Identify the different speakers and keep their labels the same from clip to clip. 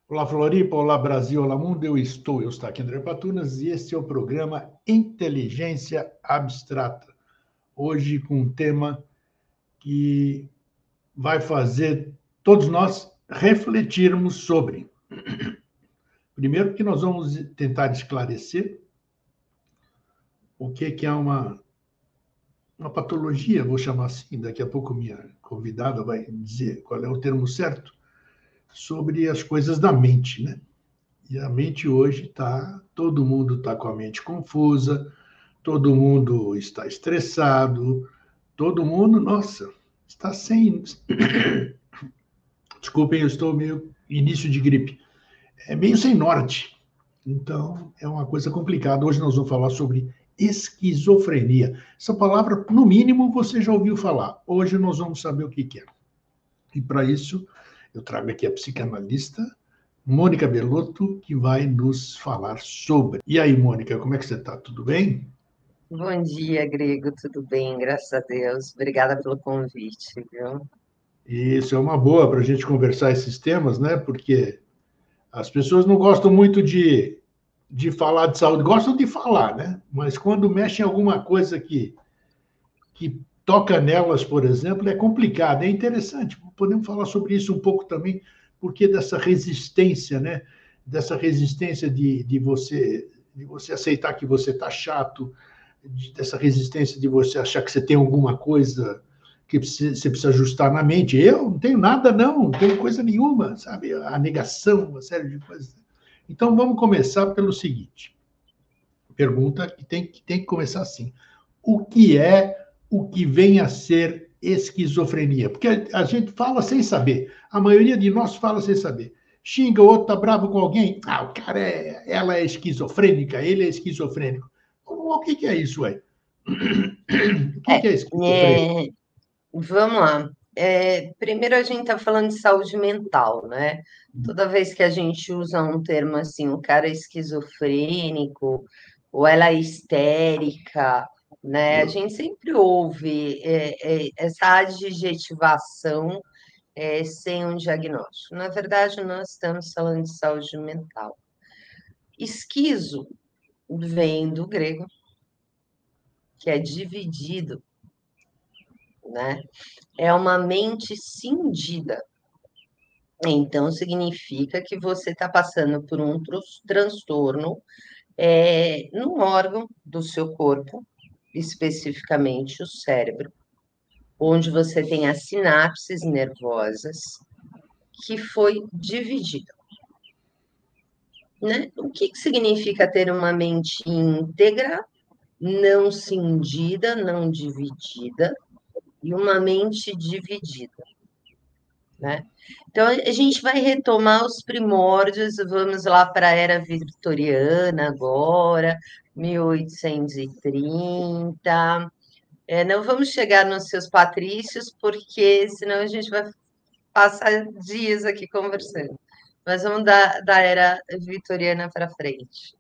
Speaker 1: Olá, Floripa, olá, Brasil, olá, mundo. Eu estou aqui, André Patunas, e este é o programa Inteligência Abstrata. Hoje com um tema que vai fazer todos nós refletirmos sobre. Primeiro, que nós vamos tentar esclarecer o que é uma patologia, vou chamar assim, daqui a pouco minha convidada vai dizer qual é o termo certo, sobre as coisas da mente, né? E a mente hoje está, todo mundo está com a mente confusa, todo mundo está estressado, todo mundo, nossa, está sem. Desculpem, eu estou meio início de gripe. É meio sem norte. Então, é uma coisa complicada. Hoje nós vamos falar sobre esquizofrenia. Essa palavra, no mínimo, você já ouviu falar. Hoje nós vamos saber o que é. E para isso, eu trago aqui a psicanalista Mônica Belotto, que vai nos falar sobre. E aí, Mônica, como é que você está? Tudo bem?
Speaker 2: Bom dia, Grego, tudo bem? Graças a Deus. Obrigada pelo convite, viu?
Speaker 1: Isso é uma boa para a gente conversar esses temas, né? Porque as pessoas não gostam muito de falar de saúde, gostam de falar, né? Mas quando mexem em alguma coisa que toca nelas, por exemplo, é complicado, é interessante. Podemos falar sobre isso um pouco também, porque dessa resistência, né? Dessa resistência de você aceitar que você está chato, dessa resistência de você achar que você tem alguma coisa que você precisa ajustar na mente. Eu não tenho nada, não tenho coisa nenhuma, sabe? A negação, uma série de coisas. Então, vamos começar pelo seguinte. Pergunta que tem que começar assim. O que é o que vem a ser esquizofrenia? Porque a gente fala sem saber. A maioria de nós fala sem saber. Xinga, o outro tá bravo com alguém. Ah, o cara ela é esquizofrênica, ele é esquizofrênico. O que é isso aí? O que é esquizofrenia?
Speaker 2: É, vamos lá. Primeiro, a gente está falando de saúde mental, né? Toda vez que a gente usa um termo assim, o cara é esquizofrênico, ou ela é histérica, né? A gente sempre ouve essa adjetivação sem um diagnóstico. Na verdade, nós estamos falando de saúde mental. Esquizo vem do grego, que é dividido, né? É uma mente cindida. Então, significa que você está passando por um transtorno num órgão do seu corpo, especificamente o cérebro, onde você tem as sinapses nervosas que foi dividida, né? O que significa ter uma mente íntegra, não cindida, não dividida, e uma mente dividida, né? Então, a gente vai retomar os primórdios, vamos lá para a era vitoriana agora, 1830. Não vamos chegar nos seus patrícios, porque senão a gente vai passar dias aqui conversando. Mas vamos da era vitoriana para frente.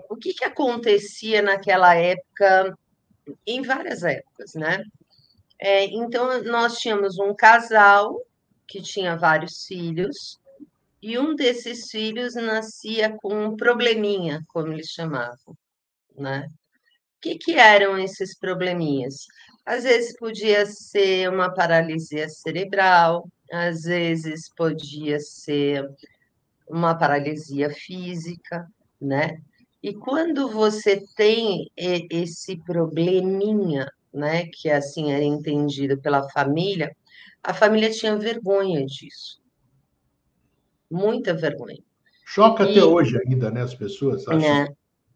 Speaker 2: O que acontecia naquela época, em várias épocas, né? Então, nós tínhamos um casal que tinha vários filhos, e um desses filhos nascia com um probleminha, como eles chamavam, né? O que eram esses probleminhas? Às vezes podia ser uma paralisia cerebral, às vezes podia ser uma paralisia física, né? E quando você tem esse probleminha, né, que assim era entendido pela família, a família tinha vergonha disso, muita vergonha.
Speaker 1: Choca até
Speaker 2: E,
Speaker 1: hoje ainda, né? As pessoas acham.
Speaker 2: né,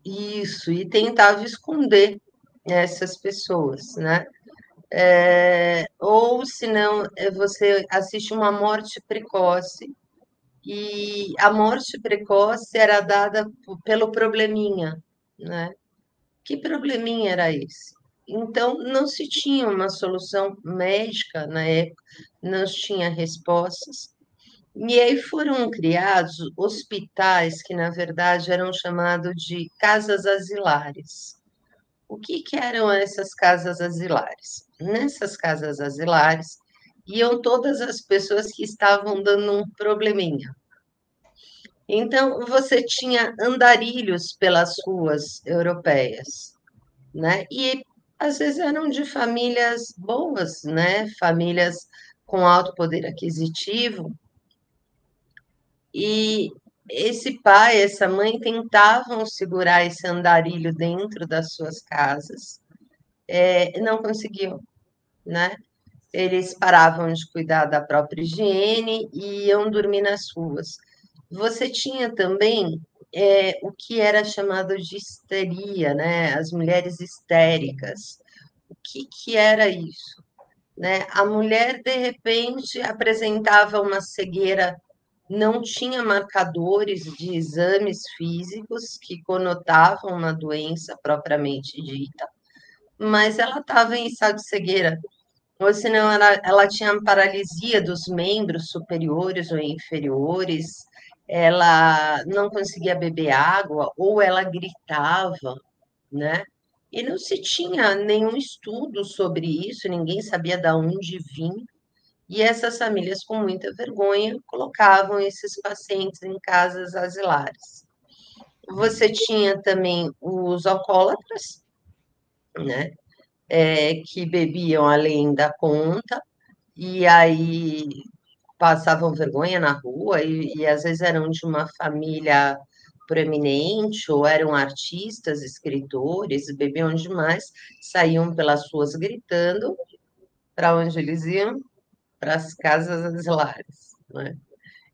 Speaker 2: isso, e tentava esconder essas pessoas, né? Ou se não, você assiste uma morte precoce, e a morte precoce era dada pelo probleminha, né? Que probleminha era esse? Então, não se tinha uma solução médica na época, não se tinha respostas. E aí foram criados hospitais que, na verdade, eram chamados de casas asilares. O que eram essas casas asilares? Nessas casas asilares iam todas as pessoas que estavam dando um probleminha. Então, você tinha andarilhos pelas ruas europeias, né? E às vezes eram de famílias boas, né? Famílias com alto poder aquisitivo. E esse pai, essa mãe tentavam segurar esse andarilho dentro das suas casas, não conseguiam, né? Eles paravam de cuidar da própria higiene e iam dormir nas ruas. Você tinha também o que era chamado de histeria, né? As mulheres histéricas. O que, que era isso? Né? A mulher, de repente, apresentava uma cegueira, não tinha marcadores de exames físicos que conotavam uma doença propriamente dita, mas ela estava em estado de cegueira, ou senão ela tinha paralisia dos membros superiores ou inferiores, ela não conseguia beber água, ou ela gritava, né? E não se tinha nenhum estudo sobre isso, ninguém sabia de onde vinha, e essas famílias, com muita vergonha, colocavam esses pacientes em casas asilares. Você tinha também os alcoólatras, né? Que bebiam além da conta, e aí passavam vergonha na rua, e às vezes eram de uma família proeminente, ou eram artistas, escritores, bebiam demais, saíam pelas ruas gritando. Para onde eles iam? Para as casas asilares, né?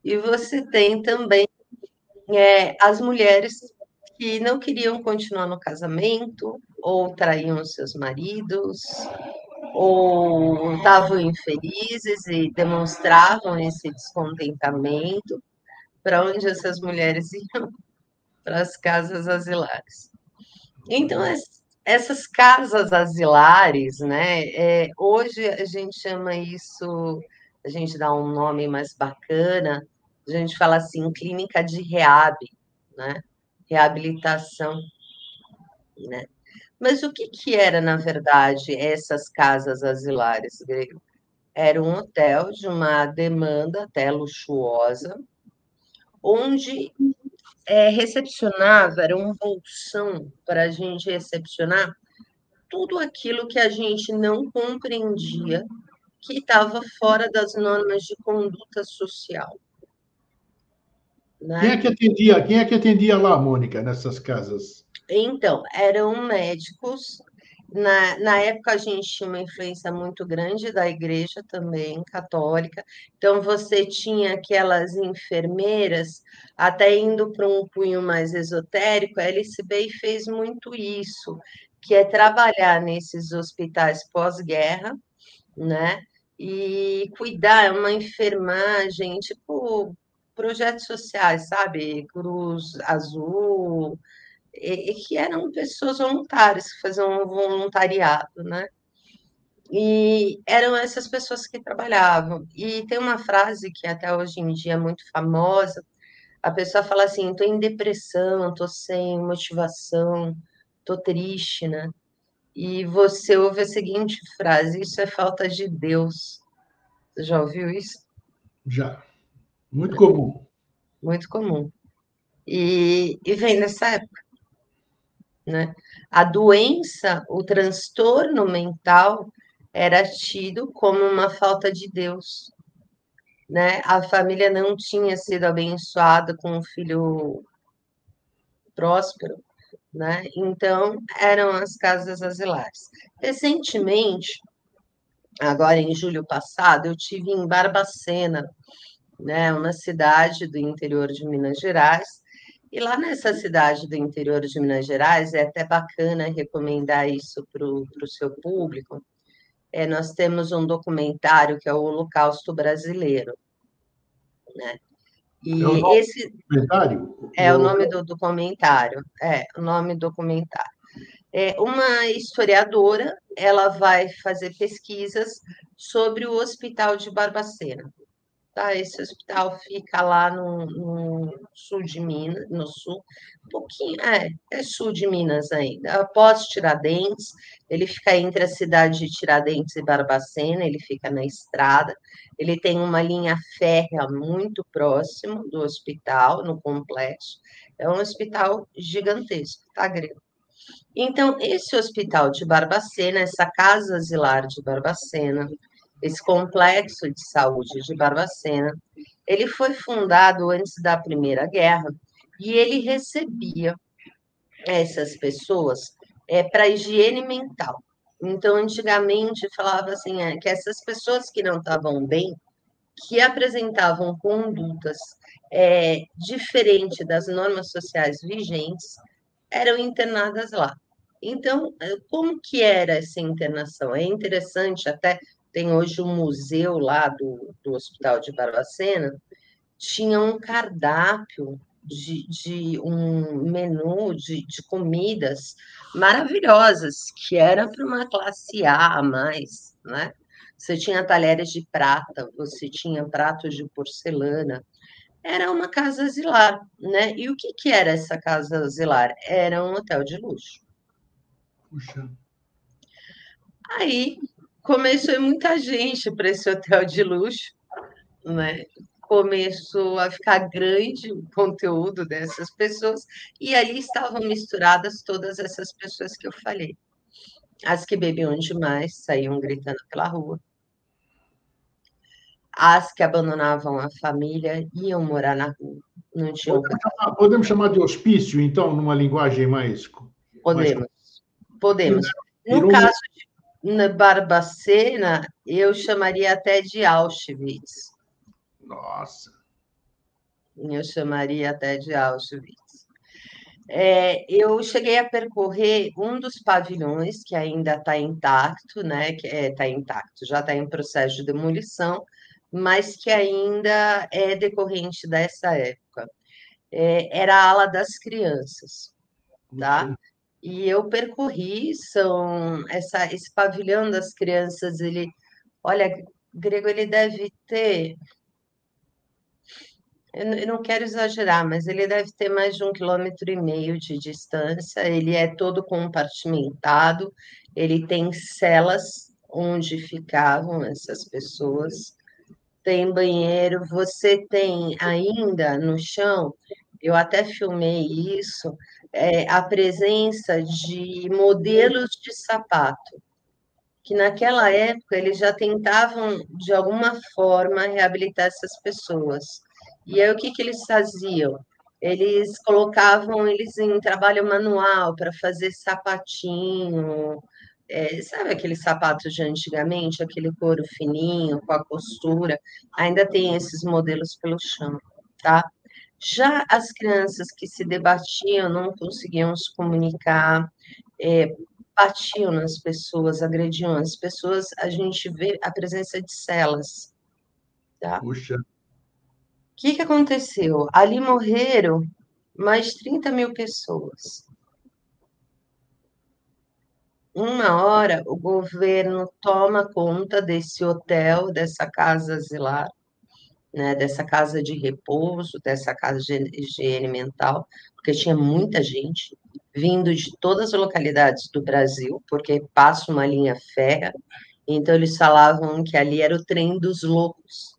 Speaker 2: E você tem também as mulheres que não queriam continuar no casamento, ou traíam seus maridos, ou estavam infelizes e demonstravam esse descontentamento. Para onde essas mulheres iam? Para as casas asilares. Então, essas casas asilares, né? Hoje a gente chama isso, a gente dá um nome mais bacana, a gente fala assim, clínica de rehab, né? Reabilitação, né? Mas o que que era, na verdade, essas casas asilares, Grego? Era um hotel de uma demanda até luxuosa, onde recepcionava, era um bolsão para a gente recepcionar tudo aquilo que a gente não compreendia, que estava fora das normas de conduta social, né?
Speaker 1: Quem é que atendia lá, Mônica, nessas casas?
Speaker 2: Então, eram médicos. Na época, a gente tinha uma influência muito grande da igreja também, católica. Então, você tinha aquelas enfermeiras, até indo para um cunho mais esotérico, a LCB fez muito isso, que é trabalhar nesses hospitais pós-guerra, né? E cuidar, é uma enfermagem, tipo projetos sociais, sabe? Cruz Azul, que eram pessoas voluntárias que faziam um voluntariado, né? E eram essas pessoas que trabalhavam. E tem uma frase que até hoje em dia é muito famosa, a pessoa fala assim, estou em depressão, estou sem motivação, estou triste, né? E você ouve a seguinte frase, isso é falta de Deus. Você já ouviu isso?
Speaker 1: Já. Muito comum.
Speaker 2: Muito comum. E vem dessa época, né? A doença, o transtorno mental era tido como uma falta de Deus, né? A família não tinha sido abençoada com um filho próspero, né? Então, eram as casas asilares. Recentemente, agora em julho passado, eu tive em Barbacena, né, uma cidade do interior de Minas Gerais. E lá nessa cidade do interior de Minas Gerais, é até bacana recomendar isso para o seu público. Nós temos um documentário que é o Holocausto Brasileiro, né?
Speaker 1: É o
Speaker 2: E
Speaker 1: nome
Speaker 2: esse
Speaker 1: do comentário?
Speaker 2: é o nome do documentário, o nome do documentário. Uma historiadora, ela vai fazer pesquisas sobre o Hospital de Barbacena. Tá? Esse hospital fica lá no sul de Minas, no sul, um pouquinho, é sul de Minas ainda, após Tiradentes, Ele fica entre a cidade de Tiradentes e Barbacena, ele fica na estrada, ele tem uma linha férrea muito próximo do hospital, no complexo. É um hospital gigantesco, tá, Grego? Então, esse hospital de Barbacena, essa casa asilar de Barbacena, esse complexo de saúde de Barbacena, ele foi fundado antes da Primeira Guerra e ele recebia essas pessoas para higiene mental. Então, antigamente falava assim, que essas pessoas que não estavam bem, que apresentavam condutas diferentes das normas sociais vigentes, eram internadas lá. Então, como que era essa internação? É interessante, até tem hoje um museu lá do Hospital de Barbacena, tinha um cardápio de um menu de comidas maravilhosas, que era para uma classe A mais, né? Você tinha talheres de prata, você tinha pratos de porcelana. Era uma casa asilar, né? E o que que era essa casa asilar? Era um hotel de luxo.
Speaker 1: Puxa.
Speaker 2: Aí começou muita gente para esse hotel de luxo, né? Começou a ficar grande o conteúdo dessas pessoas, e ali estavam misturadas todas essas pessoas que eu falei. As que bebiam demais, saíam gritando pela rua. As que abandonavam a família, iam morar na rua. Não tinham.
Speaker 1: Podemos chamar de hospício, então, numa linguagem mais
Speaker 2: Podemos, podemos. No
Speaker 1: virou um...
Speaker 2: caso de Barbacena, eu chamaria até de Auschwitz.
Speaker 1: Nossa.
Speaker 2: Eu chamaria até de Auschwitz. Eu cheguei a percorrer um dos pavilhões que ainda está intacto, né? Que está intacto, já está em processo de demolição, mas que ainda é decorrente dessa época. Era a ala das crianças, tá? E eu percorri, esse pavilhão das crianças, olha, Grego, ele deve ter, eu não quero exagerar, mas ele deve ter mais de 1,5 km de distância. Ele é todo compartimentado, ele tem celas onde ficavam essas pessoas, tem banheiro, você tem ainda no chão, eu até filmei isso, a presença de modelos de sapato, que naquela época eles já tentavam, de alguma forma, reabilitar essas pessoas. E aí o que que eles faziam? Eles colocavam eles em trabalho manual para fazer sapatinho, sabe aqueles sapatos de antigamente, aquele couro fininho, com a costura? Ainda tem esses modelos pelo chão, tá? Já as crianças que se debatiam, não conseguiam se comunicar, é, batiam nas pessoas, agrediam as pessoas, a gente vê a presença de celas, tá? O
Speaker 1: Puxa.
Speaker 2: que aconteceu? Ali morreram mais 30 mil pessoas. Uma hora, o governo toma conta desse hotel, dessa casa asilar, né, dessa casa de repouso, dessa casa de higiene mental, porque tinha muita gente vindo de todas as localidades do Brasil, porque passa uma linha férrea, então eles falavam que ali era o trem dos loucos.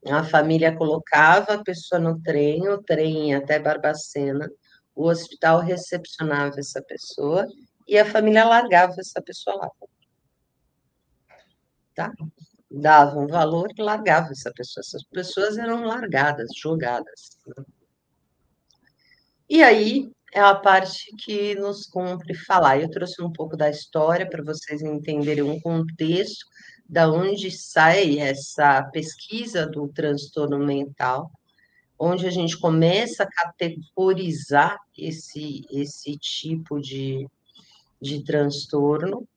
Speaker 2: A família colocava a pessoa no trem, o trem ia até Barbacena, o hospital recepcionava essa pessoa e a família largava essa pessoa lá, tá? Dava um valor e largava essa pessoa. Essas pessoas eram largadas, jogadas. E aí é a parte que nos cumpre falar. Eu trouxe um pouco da história para vocês entenderem um contexto da onde sai essa pesquisa do transtorno mental, onde a gente começa a categorizar esse tipo de transtorno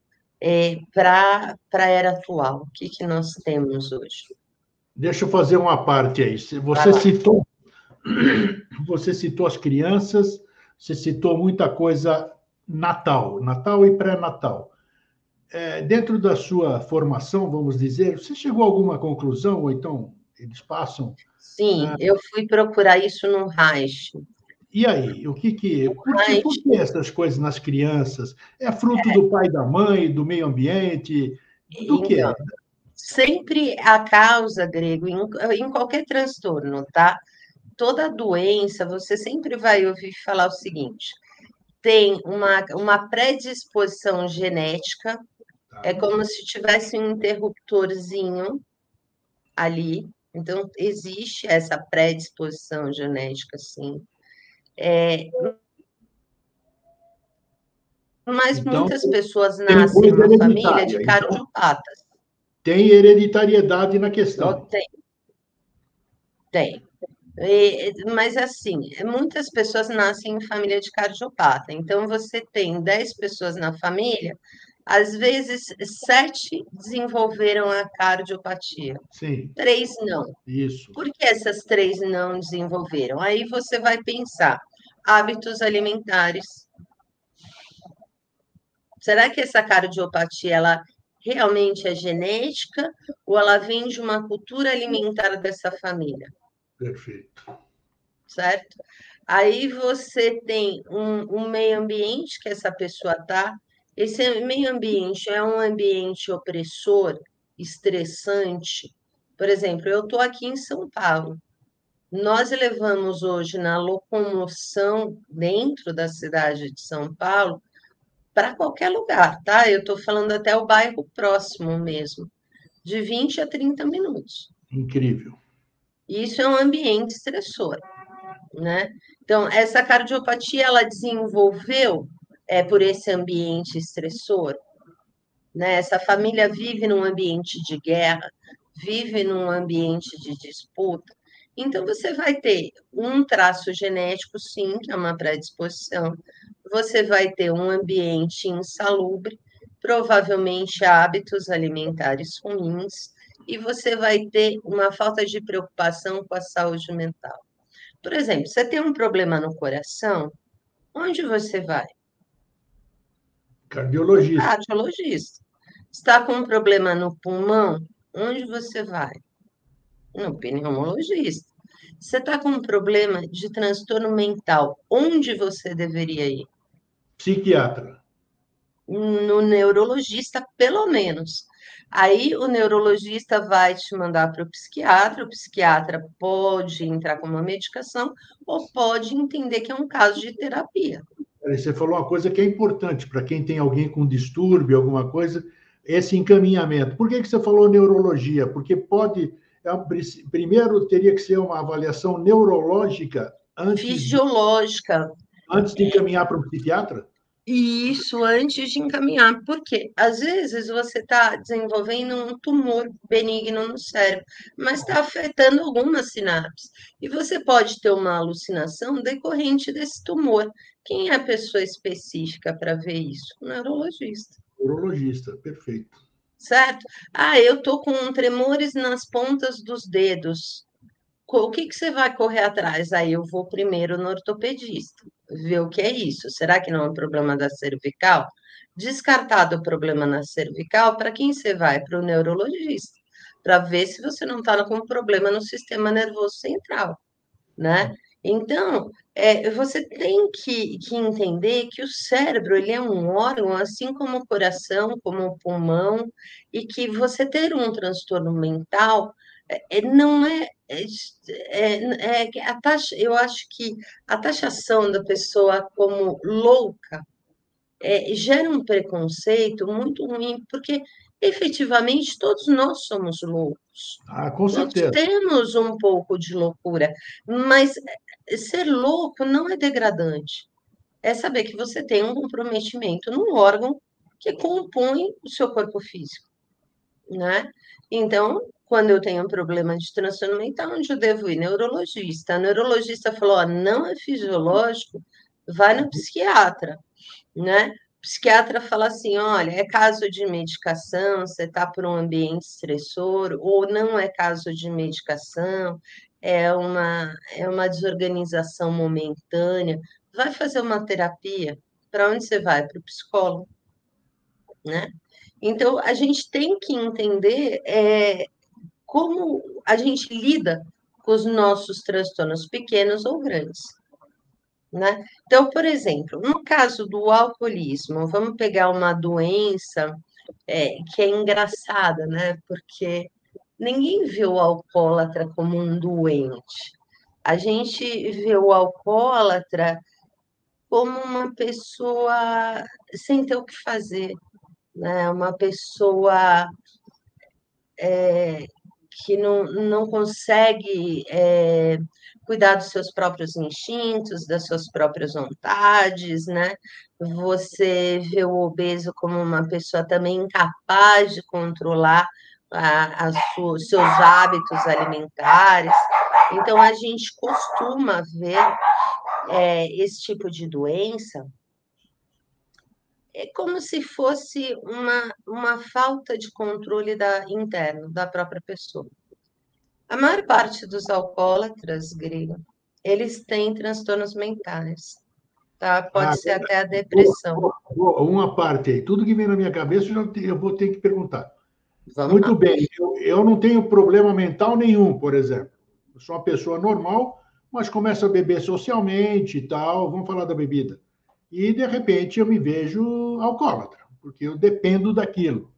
Speaker 2: para a era atual. O que, que nós temos hoje?
Speaker 1: Deixa eu fazer uma parte aí. Você citou as crianças, você citou muita coisa Natal e pré-Natal. Dentro da sua formação, vamos dizer, você chegou a alguma conclusão, ou então eles passam?
Speaker 2: Sim, eu fui procurar isso no Reich.
Speaker 1: E aí,
Speaker 2: Mas,
Speaker 1: por que essas coisas nas crianças? É fruto do pai e da mãe, do meio ambiente, do
Speaker 2: então,
Speaker 1: quê?
Speaker 2: sempre a causa, Grego, em qualquer transtorno, tá? Toda doença, você sempre vai ouvir falar o seguinte: tem uma predisposição genética, é
Speaker 1: Tá?
Speaker 2: como se tivesse um interruptorzinho ali. Então, existe essa predisposição genética, sim. Mas
Speaker 1: Então,
Speaker 2: muitas pessoas
Speaker 1: tem
Speaker 2: nascem
Speaker 1: coisa
Speaker 2: numa família de
Speaker 1: hereditária. Então,
Speaker 2: cardiopatas.
Speaker 1: tem hereditariedade na
Speaker 2: Não
Speaker 1: questão.
Speaker 2: tem, tem. Mas assim, muitas pessoas nascem em família de cardiopata. Então, você tem 10 pessoas na família, às vezes 7 desenvolveram a cardiopatia,
Speaker 1: Sim,
Speaker 2: 3 não.
Speaker 1: isso.
Speaker 2: Por que essas 3 não desenvolveram? Aí você vai pensar, hábitos alimentares. Será que essa cardiopatia ela realmente é genética ou ela vem de uma cultura alimentar dessa família,
Speaker 1: Perfeito.
Speaker 2: certo? Aí você tem um meio ambiente que essa pessoa está. Esse meio ambiente é um ambiente opressor, estressante. Por exemplo, eu estou aqui em São Paulo. Nós levamos hoje na locomoção dentro da cidade de São Paulo para qualquer lugar, tá? Eu estou falando até o bairro próximo mesmo, de 20 a 30 minutos.
Speaker 1: Incrível.
Speaker 2: Isso é um ambiente estressor, né? Então, essa cardiopatia, ela desenvolveu por esse ambiente estressor, né? Essa família vive num ambiente de guerra, vive num ambiente de disputa. Então, você vai ter um traço genético, sim, que é uma predisposição. Você vai ter um ambiente insalubre, provavelmente hábitos alimentares ruins, e você vai ter uma falta de preocupação com a saúde mental. Por exemplo, você tem um problema no coração, onde você vai? No
Speaker 1: Cardiologista.
Speaker 2: cardiologista. Está com um problema no pulmão? Onde você vai? No pneumologista. Você está com um problema de transtorno mental? Onde você deveria ir?
Speaker 1: Psiquiatra.
Speaker 2: No neurologista, pelo menos. Aí o neurologista vai te mandar para o psiquiatra pode entrar com uma medicação ou pode entender que é um caso de terapia.
Speaker 1: Aí você falou uma coisa que é importante para quem tem alguém com distúrbio, alguma coisa, esse encaminhamento. Por que você falou neurologia? Porque pode. Primeiro, teria que ser uma avaliação neurológica
Speaker 2: Fisiológica.
Speaker 1: antes de encaminhar para um psiquiatra?
Speaker 2: E isso antes de encaminhar, porque às vezes você está desenvolvendo um tumor benigno no cérebro, mas está afetando algumas sinapses. E você pode ter uma alucinação decorrente desse tumor. Quem é a pessoa específica para ver isso? O neurologista,
Speaker 1: Neurologista, perfeito.
Speaker 2: certo? Ah, eu estou com tremores nas pontas dos dedos. O que que você vai correr atrás? Aí eu vou primeiro no ortopedista, ver o que é isso. Será que não é um problema da cervical? Descartado o problema na cervical, para quem você vai? Para o neurologista, para ver se você não está com problema no sistema nervoso central, né? Então, você tem que entender que o cérebro ele é um órgão, assim como o coração, como o pulmão, e que você ter um transtorno mental não a taxa, eu acho que a taxação da pessoa como louca gera um preconceito muito ruim, porque efetivamente todos nós somos loucos.
Speaker 1: Ah, com
Speaker 2: Todos
Speaker 1: certeza.
Speaker 2: temos um pouco de loucura, mas ser louco não é degradante. É saber que você tem um comprometimento no órgão que compõe o seu corpo físico, né? Então, quando eu tenho um problema de transtorno mental, onde eu devo ir? Neurologista. A neurologista falou: ó, não é fisiológico, vai no psiquiatra, né? O psiquiatra fala assim: olha, é caso de medicação, você está por um ambiente estressor, ou não é caso de medicação, é uma desorganização momentânea. Vai fazer uma terapia. Para onde você vai? Para o psicólogo, né? Então, a gente tem que entender como a gente lida com os nossos transtornos pequenos ou grandes. né? Então, por exemplo, no caso do alcoolismo, vamos pegar uma doença que é engraçada, né? Porque ninguém vê o alcoólatra como um doente. A gente vê o alcoólatra como uma pessoa sem ter o que fazer, né? Uma pessoa que não consegue cuidar dos seus próprios instintos, das suas próprias vontades, né? Você vê o obeso como uma pessoa também incapaz de controlar seus hábitos alimentares. Então, a gente costuma ver esse tipo de doença é como se fosse uma falta de controle interno da própria pessoa. A maior parte dos alcoólatras, Grilo, eles têm transtornos mentais, tá?
Speaker 1: Ah,
Speaker 2: Pode ser até a
Speaker 1: boa,
Speaker 2: depressão.
Speaker 1: boa, boa. Uma parte aí. Tudo que vem na minha cabeça eu vou ter que perguntar.
Speaker 2: Vamos
Speaker 1: Muito
Speaker 2: lá.
Speaker 1: bem, eu não tenho problema mental nenhum, por exemplo. Eu sou uma pessoa normal, mas começo a beber socialmente e tal, vamos falar da bebida. E, de repente, eu me vejo alcoólatra, porque eu dependo daquilo.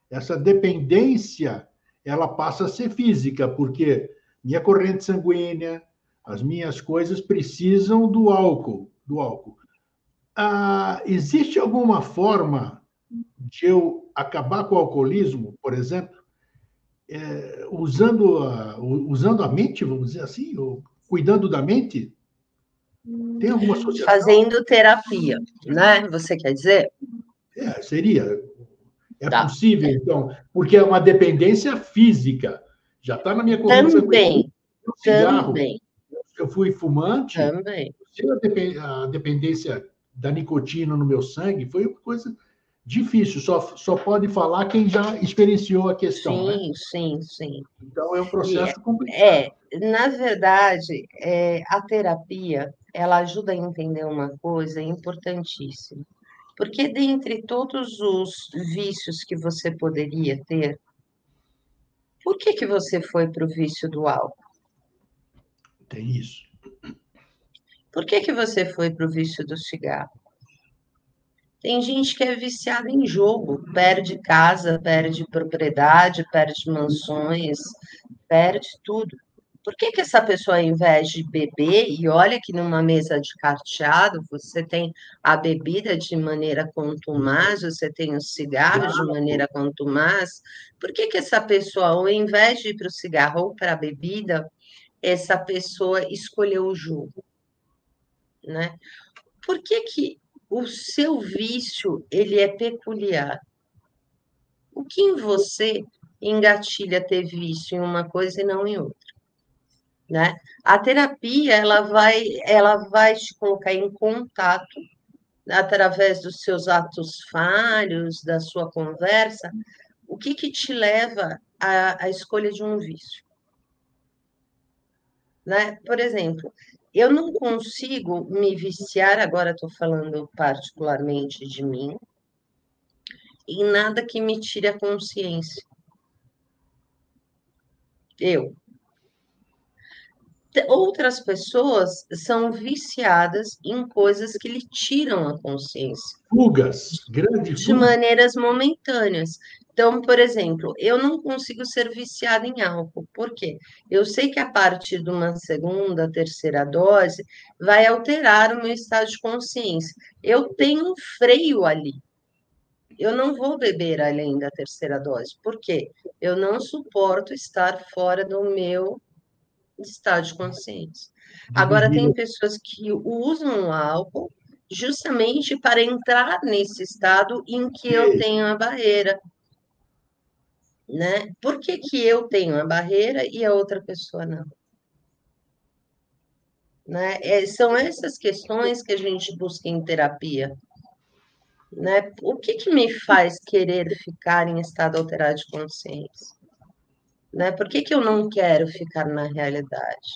Speaker 1: Essa dependência, ela passa a ser física, porque minha corrente sanguínea, as minhas coisas precisam do álcool. Existe alguma forma de eu acabar com o alcoolismo, por exemplo, usando a mente, vamos dizer assim, ou cuidando da mente? Tem alguma associação?
Speaker 2: Fazendo terapia, né? Você quer dizer?
Speaker 1: Seria. É
Speaker 2: Tá.
Speaker 1: possível, então, porque é uma dependência física. Já está na minha corrente sanguínea.
Speaker 2: Também,
Speaker 1: O cigarro,
Speaker 2: também,
Speaker 1: eu fui fumante,
Speaker 2: também.
Speaker 1: a dependência da nicotina no meu sangue foi uma coisa difícil. Só pode falar quem já experienciou a questão, né?
Speaker 2: Sim, sim, sim.
Speaker 1: Então, é um
Speaker 2: E
Speaker 1: processo complicado.
Speaker 2: na verdade, a terapia, ela ajuda a entender uma coisa importantíssima. Porque dentre todos os vícios que você poderia ter, por que você foi para o vício do álcool?
Speaker 1: Tem isso.
Speaker 2: Por que você foi para o vício do cigarro? Tem gente que é viciada em jogo, perde casa, perde propriedade, perde mansões, perde tudo. Por que essa pessoa, ao invés de beber, e olha que numa mesa de carteado você tem a bebida de maneira contumaz, você tem o cigarro de maneira contumaz, por que essa pessoa, ao invés de ir para o cigarro ou para a bebida, essa pessoa escolheu o jogo, né? Por que o seu vício ele é peculiar? O que em você engatilha ter vício em uma coisa e não em outra, né? A terapia ela vai te colocar em contato através dos seus atos falhos, da sua conversa, o que te leva à escolha de um vício, né? Por exemplo, eu não consigo me viciar, agora estou falando particularmente de mim, em nada que me tire a consciência. Eu. Outras pessoas são viciadas em coisas que lhe tiram a consciência,
Speaker 1: Fugas, grande
Speaker 2: de
Speaker 1: fuga.
Speaker 2: maneiras momentâneas. Então, por exemplo, eu não consigo ser viciada em álcool. Por quê? Eu sei que a partir de uma segunda, terceira dose vai alterar o meu estado de consciência. Eu tenho um freio ali. Eu não vou beber além da terceira dose. Por quê? Eu não suporto estar fora do meu estado de consciência. Agora,
Speaker 1: Dirigir.
Speaker 2: tem pessoas que usam o álcool justamente para entrar nesse estado em que eu tenho a barreira, né? Por que eu tenho a barreira e a outra pessoa não? Né? São essas questões que a gente busca em terapia, né? O que me faz querer ficar em estado alterado de consciência? Né? Por que eu não quero ficar na realidade?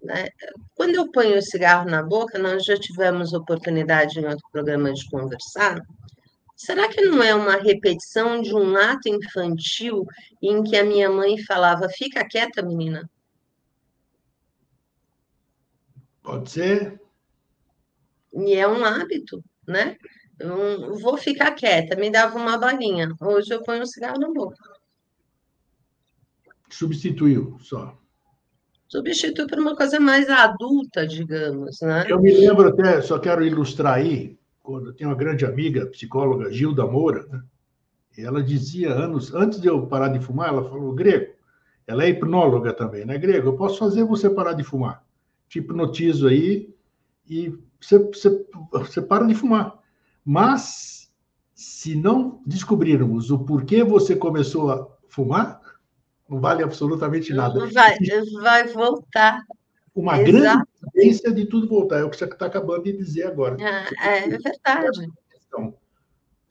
Speaker 2: Né? Quando eu ponho o cigarro na boca, nós já tivemos oportunidade em outro programa de conversar. Será que não é uma repetição de um ato infantil em que a minha mãe falava: fica quieta, menina?
Speaker 1: Pode ser?
Speaker 2: E é um hábito, né? Eu vou ficar quieta, me dava uma balinha. Hoje eu ponho um cigarro na boca.
Speaker 1: Substituiu só.
Speaker 2: Substitui por uma coisa mais adulta, digamos, né?
Speaker 1: Eu me lembro até, só quero ilustrar aí, quando eu tenho uma grande amiga, psicóloga Gilda Moura, né? E ela dizia anos, antes de eu parar de fumar, ela falou, Grego, ela é hipnóloga também, né? Grego, eu posso fazer você parar de fumar. Te hipnotizo aí e você para de fumar. Mas, se não descobrirmos o porquê você começou a fumar, não vale absolutamente nada.
Speaker 2: Vai voltar.
Speaker 1: Uma grande
Speaker 2: Exato.
Speaker 1: tendência de tudo voltar, é o que você está acabando de dizer agora.
Speaker 2: É verdade.
Speaker 1: Então,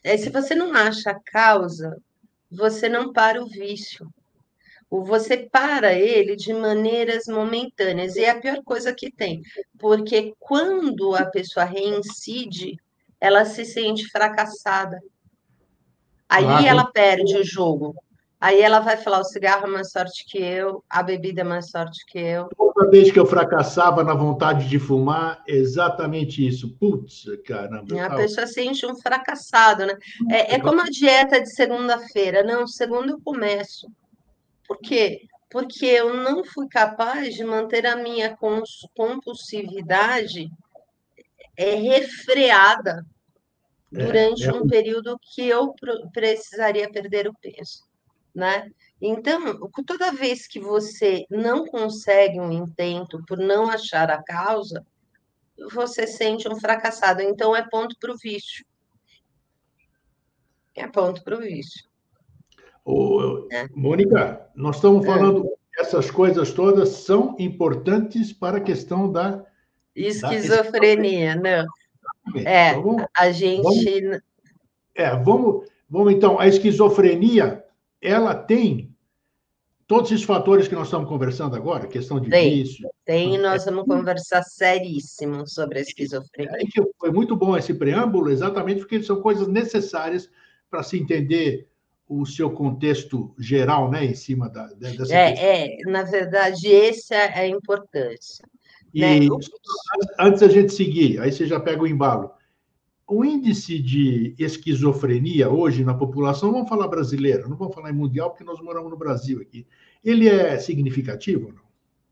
Speaker 2: Se você não acha a causa, você não para o vício. Você para ele de maneiras momentâneas. E é a pior coisa que tem. Porque quando a pessoa reincide, ela se sente fracassada. Aí ela perde o jogo. Aí ela vai falar: o cigarro é mais sorte que eu, a bebida é mais sorte que eu.
Speaker 1: Toda vez que eu fracassava na vontade de fumar, exatamente isso. Putz, caramba.
Speaker 2: A pessoa sente um fracassado, né? É como a dieta de segunda-feira. Não, segunda eu começo. Por quê? Porque eu não fui capaz de manter a minha compulsividade refreada durante um período que eu precisaria perder o peso, né? Então, toda vez que você não consegue um intento por não achar a causa, você sente um fracassado. Então, é ponto para o vício. É ponto para o vício.
Speaker 1: Mônica, nós estamos falando, essas coisas todas são importantes para a questão da
Speaker 2: esquizofrenia, não.
Speaker 1: Então,
Speaker 2: A gente.
Speaker 1: vamos então, a esquizofrenia, ela tem todos esses fatores que nós estamos conversando agora, questão de vício.
Speaker 2: Tem, nós vamos conversar seríssimo sobre a esquizofrenia.
Speaker 1: Foi muito bom esse preâmbulo, exatamente porque são coisas necessárias para se entender o seu contexto geral, né, em cima dessa questão.
Speaker 2: Na verdade, essa é a importância.
Speaker 1: E antes da gente seguir, aí você já pega o embalo. O índice de esquizofrenia hoje na população, vamos falar brasileira, não vamos falar em mundial, porque nós moramos no Brasil aqui. Ele é significativo ou não?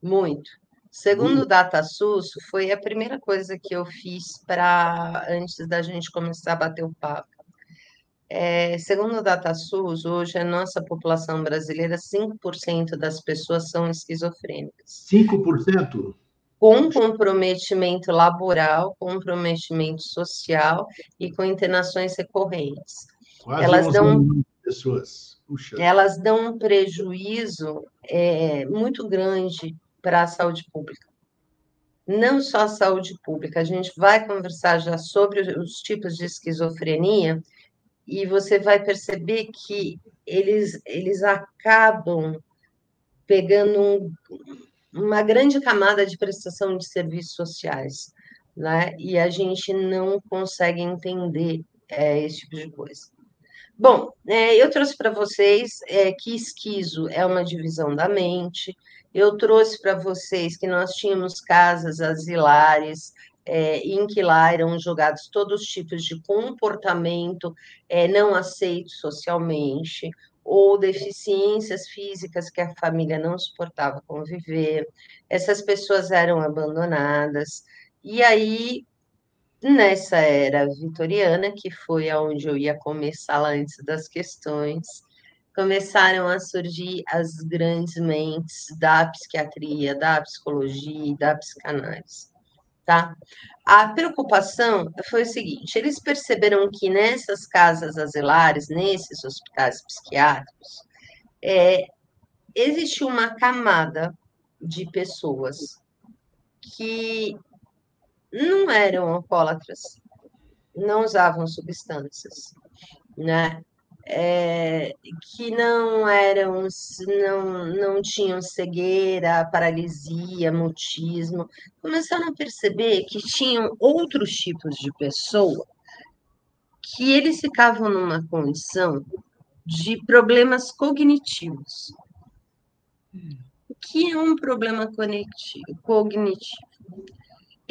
Speaker 2: Muito. Segundo o DataSUS, foi a primeira coisa que eu fiz antes da gente começar a bater o papo. Segundo o DataSUS, hoje a nossa população brasileira, 5% das pessoas são esquizofrênicas.
Speaker 1: 5%?
Speaker 2: Com comprometimento laboral, comprometimento social e com internações recorrentes.
Speaker 1: Quase 11 milhões de pessoas. Puxa.
Speaker 2: Elas dão um prejuízo muito grande para a saúde pública. Não só a saúde pública, a gente vai conversar já sobre os tipos de esquizofrenia e você vai perceber que eles acabam pegando uma grande camada de prestação de serviços sociais, né? E a gente não consegue entender esse tipo de coisa. Bom, eu trouxe para vocês que esquizo é uma divisão da mente. Eu trouxe para vocês que nós tínhamos casas asilares, em que lá eram jogados todos os tipos de comportamento não aceito socialmente, ou deficiências físicas que a família não suportava conviver. Essas pessoas eram abandonadas. E aí, nessa era vitoriana, que foi aonde eu ia começar lá antes das questões, começaram a surgir as grandes mentes da psiquiatria, da psicologia e da psicanálise, tá? A preocupação foi o seguinte: eles perceberam que nessas casas asilares, nesses hospitais psiquiátricos, existe uma camada de pessoas que não eram alcoólatras, não usavam substâncias, né? Que não tinham cegueira, paralisia, mutismo, começaram a perceber que tinham outros tipos de pessoa que eles ficavam numa condição de problemas cognitivos. O que é um problema cognitivo?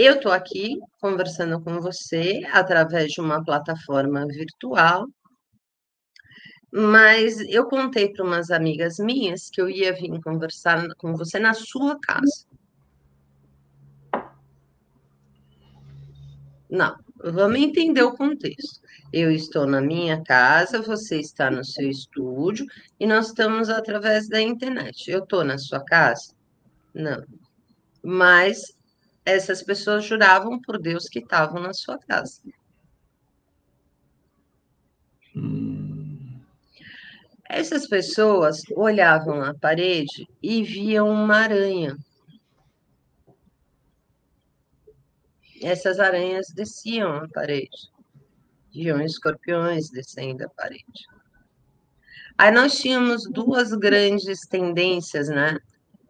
Speaker 2: eu estou aqui conversando com você através de uma plataforma virtual, mas eu contei para umas amigas minhas que eu ia vir conversar com você na sua casa. Não, vamos entender o contexto. Eu estou na minha casa, você está no seu estúdio e nós estamos através da internet. Eu estou na sua casa? Não. Mas essas pessoas juravam por Deus que estavam na sua casa. Essas pessoas olhavam na parede e viam uma aranha. Essas aranhas desciam a parede. Viam escorpiões descendo a parede. Aí nós tínhamos duas grandes tendências, né?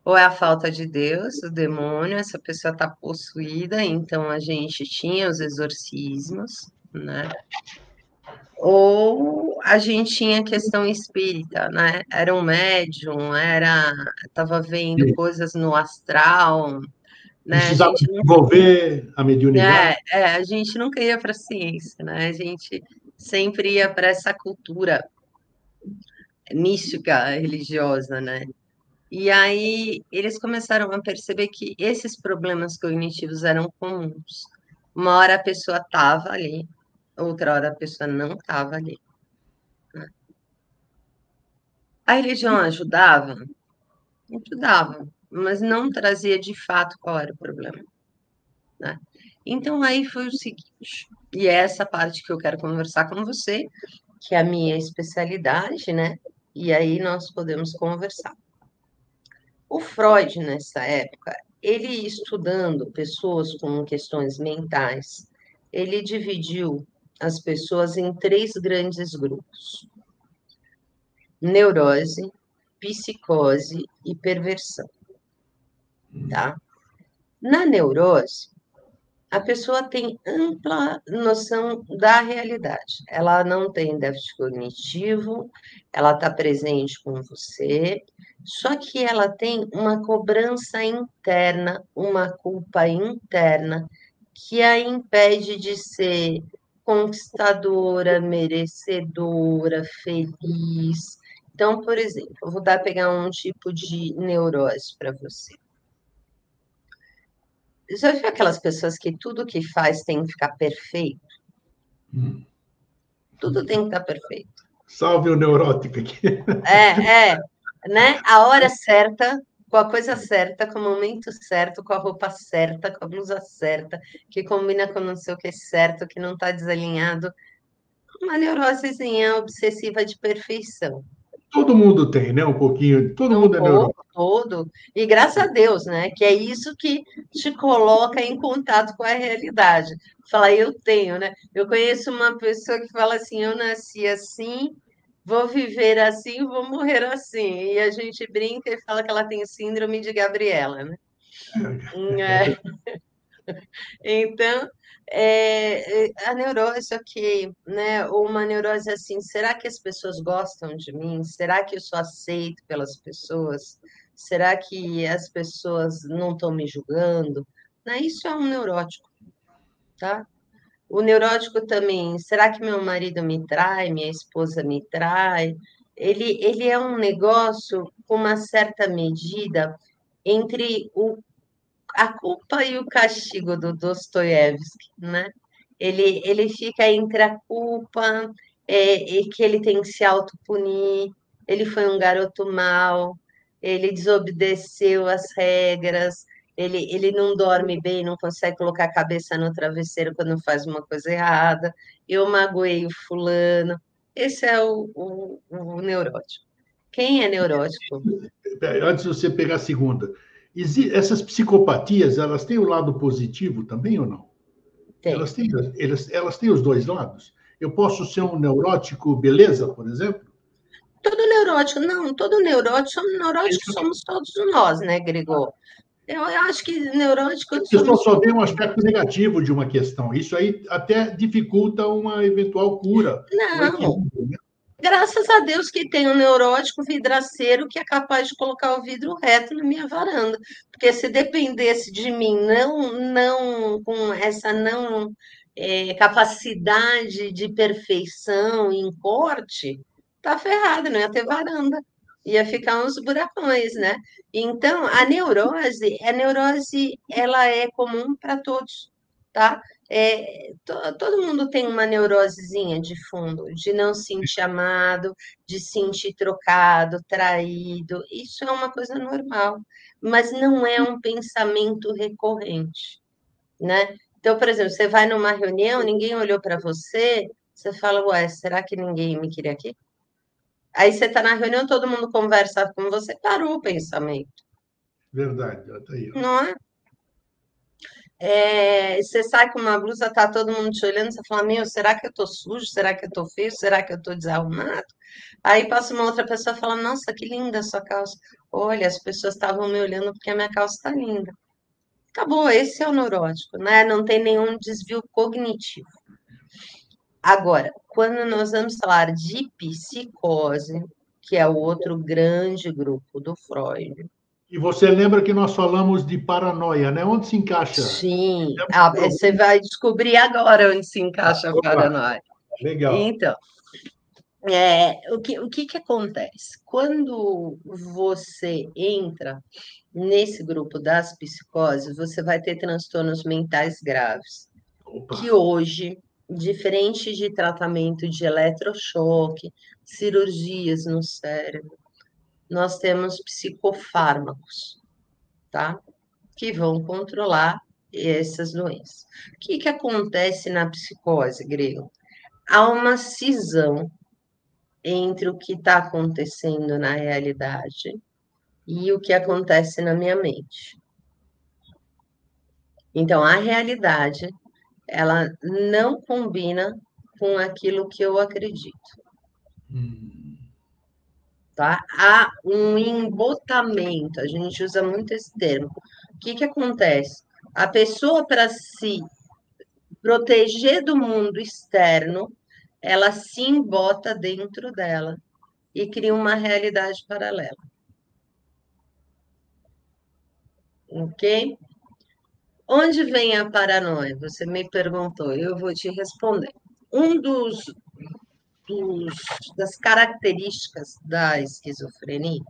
Speaker 2: Ou é a falta de Deus, o demônio, essa pessoa está possuída, então a gente tinha os exorcismos, né? Ou a gente tinha questão espírita, né? Era um médium, estava vendo coisas no astral, né?
Speaker 1: Precisava desenvolver a mediunidade?
Speaker 2: A gente nunca ia para a ciência, né? A gente sempre ia para essa cultura mística, religiosa, né? E aí eles começaram a perceber que esses problemas cognitivos eram comuns. Uma hora a pessoa estava ali, outra hora a pessoa não estava ali. A religião ajudava? Ajudava, mas não trazia de fato qual era o problema, né? Então aí foi o seguinte, e é essa parte que eu quero conversar com você, que é a minha especialidade, né? E aí nós podemos conversar. O Freud, nessa época, ele estudando pessoas com questões mentais, ele dividiu as pessoas em três grandes grupos: neurose, psicose e perversão, tá? Na neurose, a pessoa tem ampla noção da realidade. Ela não tem déficit cognitivo, ela está presente com você, só que ela tem uma cobrança interna, uma culpa interna, que a impede de ser conquistadora, merecedora, feliz. Então, por exemplo, eu vou pegar um tipo de neurose para você. Já viu aquelas pessoas que tudo que faz tem que ficar perfeito? Tudo tem que estar perfeito.
Speaker 1: Salve o neurótico aqui.
Speaker 2: Né? A hora certa, com a coisa certa, com o momento certo, com a roupa certa, com a blusa certa, que combina com não sei o que certo, que não está desalinhado. Uma neurosezinha obsessiva de perfeição.
Speaker 1: Todo mundo tem, né? Um pouquinho. Todo mundo é neurótico.
Speaker 2: Todo. E graças a Deus, né? Que é isso que te coloca em contato com a realidade. Fala, eu tenho, né? Eu conheço uma pessoa que fala assim: eu nasci assim, vou viver assim, vou morrer assim. E a gente brinca e fala que ela tem síndrome de Gabriela, né? Então, a neurose, ok, né? Ou uma neurose assim, será que as pessoas gostam de mim? Será que eu sou aceito pelas pessoas? Será que as pessoas não estão me julgando? Né? Isso é um neurótico, tá? O neurótico também, será que meu marido me trai, minha esposa me trai? Ele é um negócio com uma certa medida entre a culpa e o castigo do Dostoiévski, né? Ele fica entre a culpa e que ele tem que se autopunir, ele foi um garoto mau, ele desobedeceu as regras, ele não dorme bem, não consegue colocar a cabeça no travesseiro quando faz uma coisa errada, eu magoei o fulano. Esse é o neurótico. Quem é neurótico?
Speaker 1: Antes de você pegar a segunda, essas psicopatias, elas têm o lado positivo também ou não?
Speaker 2: Tem.
Speaker 1: Elas têm os dois lados? Eu posso ser um neurótico beleza, por exemplo?
Speaker 2: Todo neurótico, não, todo neurótico somos todos nós, né, Gregor? Eu acho que neurótico
Speaker 1: O pessoal
Speaker 2: somos
Speaker 1: só vê um
Speaker 2: todos.
Speaker 1: aspecto negativo de uma questão. Isso aí até dificulta uma eventual cura, um
Speaker 2: Não,
Speaker 1: equilíbrio, né?
Speaker 2: Graças a Deus que tem um neurótico vidraceiro que é capaz de colocar o vidro reto na minha varanda. Porque se dependesse de mim, não com essa não capacidade de perfeição em corte, tá ferrado, não ia ter varanda. Ia ficar uns buracões, né? Então, a neurose, ela é comum para todos, tá? Todo mundo tem uma neurosezinha de fundo, de não se sentir amado, de se sentir trocado, traído. Isso é uma coisa normal, mas não é um pensamento recorrente, né? Então, por exemplo, você vai numa reunião, ninguém olhou para você, você fala, ué, será que ninguém me queria aqui? Aí você está na reunião, todo mundo conversa com você, parou o pensamento,
Speaker 1: Verdade, tá aí, ó.
Speaker 2: não é? Você sai com uma blusa, tá todo mundo te olhando, você fala, meu, será que eu tô sujo? Será que eu tô feio? Será que eu tô desarrumado? Aí passa uma outra pessoa e fala, nossa, que linda a sua calça. Olha, as pessoas estavam me olhando porque a minha calça tá linda. Acabou, esse é o neurótico, né? Não tem nenhum desvio cognitivo. Agora, quando nós vamos falar de psicose, que é o outro grande grupo do Freud,
Speaker 1: E você lembra que nós falamos de paranoia, né? Onde se encaixa?
Speaker 2: sim,
Speaker 1: Temos um
Speaker 2: você
Speaker 1: problema.
Speaker 2: vai descobrir agora onde se encaixa a
Speaker 1: Opa,
Speaker 2: paranoia.
Speaker 1: legal.
Speaker 2: Então, o que acontece? Quando você entra nesse grupo das psicoses, você vai ter transtornos mentais graves,
Speaker 1: Opa,
Speaker 2: que hoje, diferente de tratamento de eletrochoque, cirurgias no cérebro, nós temos psicofármacos, tá? Que vão controlar essas doenças. O que acontece na psicose, Grego? Há uma cisão entre o que está acontecendo na realidade e o que acontece na minha mente. Então, a realidade, ela não combina com aquilo que eu acredito,
Speaker 1: hum,
Speaker 2: tá? Há um embotamento, a gente usa muito esse termo. O que acontece? A pessoa, para se proteger do mundo externo, ela se embota dentro dela e cria uma realidade paralela, ok? Onde vem a paranoia? Você me perguntou, eu vou te responder. Um dos das características da esquizofrenia,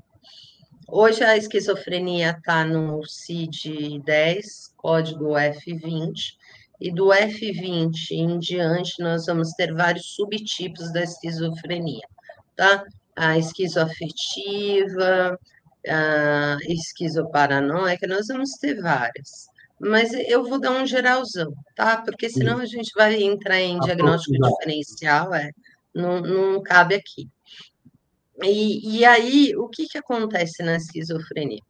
Speaker 2: hoje a esquizofrenia está no CID-10, código F20, e do F20 em diante nós vamos ter vários subtipos da esquizofrenia, tá? A esquizoafetiva, a esquizoparanoica, nós vamos ter várias. Mas eu vou dar um geralzão, tá? Porque senão
Speaker 1: sim,
Speaker 2: a gente vai entrar em diagnóstico
Speaker 1: aprofundar.
Speaker 2: diferencial, não cabe aqui. E aí, o que acontece na esquizofrenia?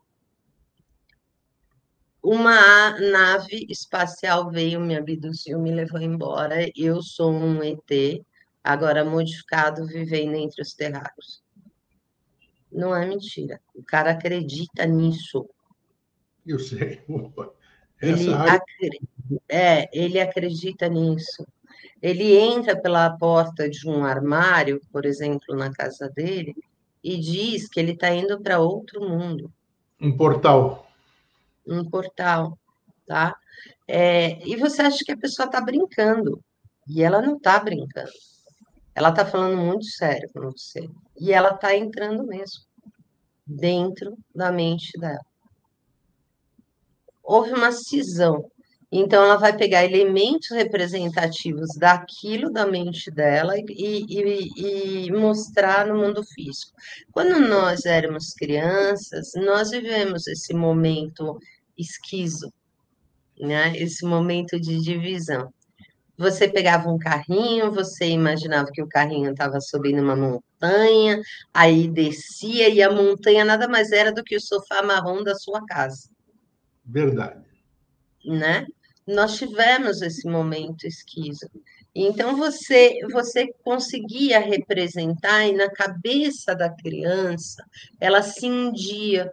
Speaker 2: Uma nave espacial veio, me abduziu, me levou embora. Eu sou um ET, agora modificado, vivendo entre os terráqueos. Não é mentira. O cara acredita nisso.
Speaker 1: Eu sei. Opa, essa
Speaker 2: Ele,
Speaker 1: área.
Speaker 2: acre- ele acredita nisso. Ele entra pela porta de um armário, por exemplo, na casa dele, e diz que ele está indo para outro mundo,
Speaker 1: Um portal.
Speaker 2: um portal, tá? E você acha que a pessoa está brincando, e ela não está brincando. Ela está falando muito sério com você, e ela está entrando mesmo dentro da mente dela. Houve uma cisão. Então, ela vai pegar elementos representativos daquilo da mente dela e mostrar no mundo físico. Quando nós éramos crianças, nós vivemos esse momento esquizo, né? Esse momento de divisão. Você pegava um carrinho, você imaginava que o carrinho estava subindo uma montanha, aí descia, e a montanha nada mais era do que o sofá marrom da sua casa,
Speaker 1: Verdade.
Speaker 2: né? Nós tivemos esse momento esquizo. Então você conseguia representar e na cabeça da criança ela cindia.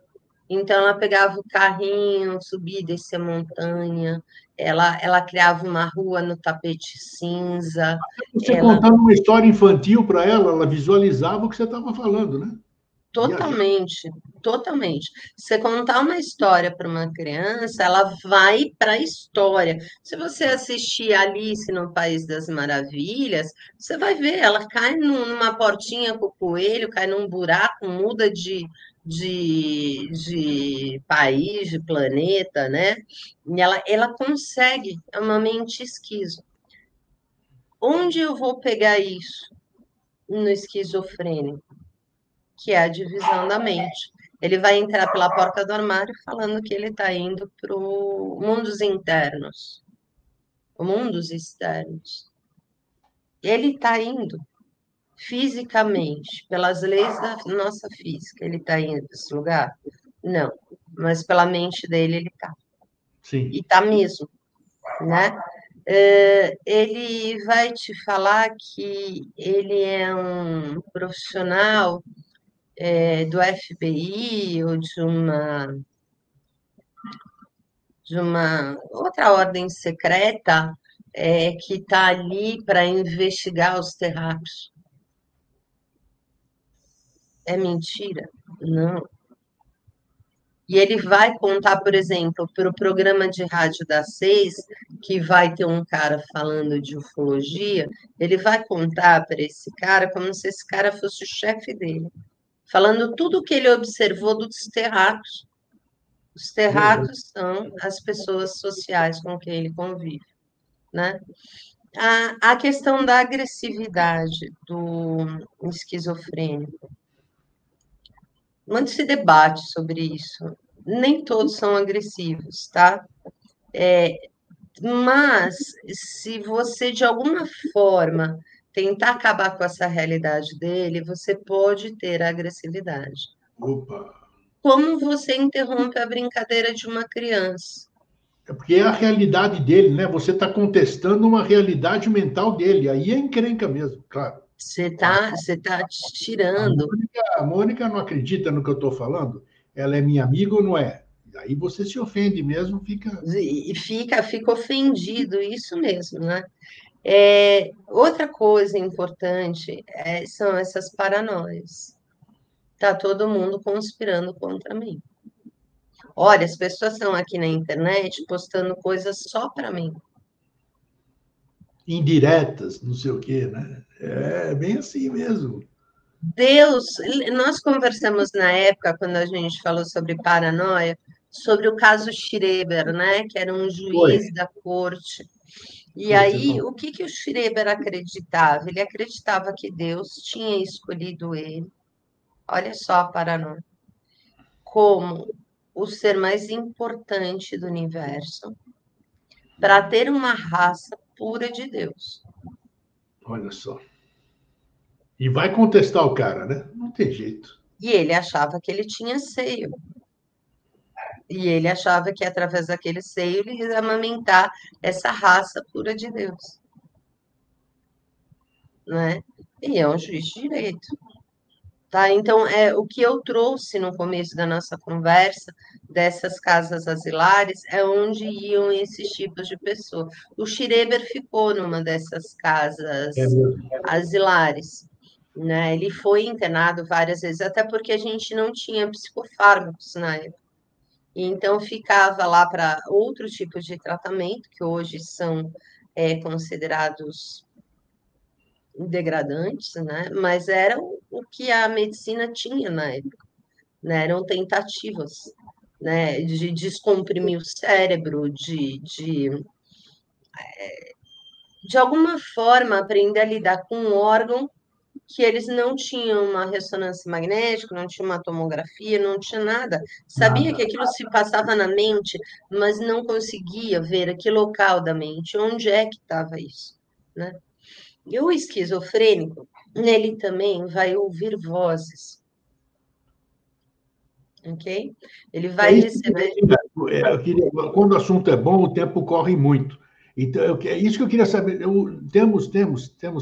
Speaker 2: Então ela pegava o carrinho, subia e descia a montanha ela criava uma rua no tapete cinza,
Speaker 1: Você
Speaker 2: ela
Speaker 1: contando uma história infantil para ela visualizava o que você estava falando, né? Viajando.
Speaker 2: totalmente, totalmente. Você contar uma história para uma criança, ela vai para a história. Se você assistir Alice no País das Maravilhas, você vai ver, ela cai numa portinha com o coelho, cai num buraco, muda de país, de planeta, né? E ela consegue, é uma mente esquizo. Onde eu vou pegar isso? No esquizofrênico, que é a divisão da mente. Ele vai entrar pela porta do armário falando que ele está indo para o mundos internos, mundos externos. Ele está indo fisicamente, pelas leis da nossa física, ele está indo para esse lugar? Não, mas pela mente dele ele está.
Speaker 1: Sim.
Speaker 2: E está mesmo, né? Ele vai te falar que ele é um profissional do FBI ou de uma outra ordem secreta que está ali para investigar os terráqueos. É mentira? Não. E ele vai contar, por exemplo, para o programa de rádio das 6, que vai ter um cara falando de ufologia, ele vai contar para esse cara como se esse cara fosse o chefe dele, falando tudo o que ele observou dos terráqueos. Os terráqueos são as pessoas sociais com quem ele convive, né? A questão da agressividade do esquizofrênico. Muito se debate sobre isso. Nem todos são agressivos, tá? Mas se você, de alguma forma, tentar acabar com essa realidade dele, você pode ter agressividade.
Speaker 1: Opa!
Speaker 2: Como você interrompe a brincadeira de uma criança?
Speaker 1: É porque é a realidade dele, né? Você está contestando uma realidade mental dele. Aí é encrenca mesmo, claro.
Speaker 2: Você tá
Speaker 1: A
Speaker 2: tirando.
Speaker 1: Mônica, a Mônica não acredita no que eu estou falando. Ela é minha amiga ou não é? Aí você se ofende mesmo, fica.
Speaker 2: E fica ofendido, isso mesmo, né? Outra coisa importante são essas paranoias. Tá todo mundo conspirando contra mim. Olha, as pessoas estão aqui na internet postando coisas só para mim.
Speaker 1: Indiretas, não sei o quê, né? É bem assim mesmo.
Speaker 2: Deus, nós conversamos na época, quando a gente falou sobre paranoia, sobre o caso Schreber, né? Que era um
Speaker 1: Foi,
Speaker 2: juiz da corte. E
Speaker 1: foi, você
Speaker 2: aí,
Speaker 1: falou.
Speaker 2: o que o Schreber acreditava? Ele acreditava que Deus tinha escolhido ele, olha só a paranoia, como o ser mais importante do universo, para ter uma raça pura de Deus.
Speaker 1: Olha só. E vai contestar o cara, né? Não tem jeito.
Speaker 2: E ele achava que ele tinha seio. E ele achava que através daquele seio ele ia amamentar essa raça pura de Deus, né? E é um juiz de direito. Tá? Então, o que eu trouxe no começo da nossa conversa, dessas casas asilares, é onde iam esses tipos de pessoa. O Schreber ficou numa dessas
Speaker 1: É
Speaker 2: casas
Speaker 1: mesmo.
Speaker 2: asilares, né? Ele foi internado várias vezes, até porque a gente não tinha psicofármacos na época. E então ficava lá para outros tipos de tratamento, que hoje são considerados degradantes, né? Mas era o que a medicina tinha na época, né? Eram tentativas, né? De descomprimir o cérebro, de alguma forma aprender a lidar com um órgão que eles não tinham uma ressonância magnética, não tinha uma tomografia, não tinha nada. Sabia que
Speaker 1: Nada.
Speaker 2: aquilo se passava na mente, mas não conseguia ver a que local da mente, onde é que estava isso, né? E o esquizofrênico, ele também vai ouvir vozes, ok? Ele
Speaker 1: É
Speaker 2: vai
Speaker 1: isso,
Speaker 2: receber.
Speaker 1: quando o assunto é bom, o tempo corre muito. Então, é isso que eu queria saber. Temos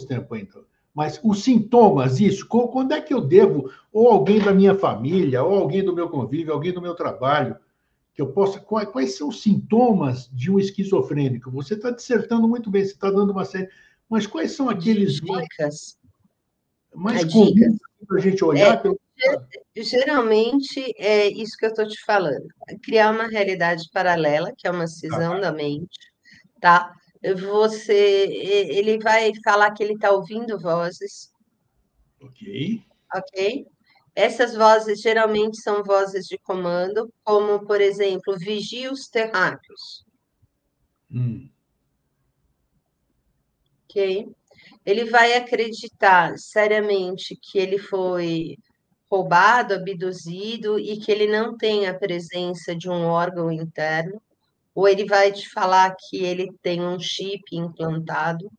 Speaker 1: tempo ainda. Mas os sintomas, isso, quando é que eu devo, ou alguém da minha família, ou alguém do meu convívio, alguém do meu trabalho, que eu possa. Quais são os sintomas de um esquizofrênico? Você está dissertando muito bem, você está dando uma série. Mas quais são aqueles
Speaker 2: Dicas.
Speaker 1: mais
Speaker 2: Dicas.
Speaker 1: comuns para a gente olhar?
Speaker 2: Geralmente é isso que eu estou te falando. Criar uma realidade paralela, que é uma cisão da mente, tá? Ele vai falar que ele está ouvindo vozes,
Speaker 1: Ok.
Speaker 2: ok? Essas vozes geralmente são vozes de comando, como, por exemplo, vigie os terráqueos, ok? Ele vai acreditar seriamente que ele foi roubado, abduzido e que ele não tem a presença de um órgão interno, ou ele vai te falar que ele tem um chip implantado,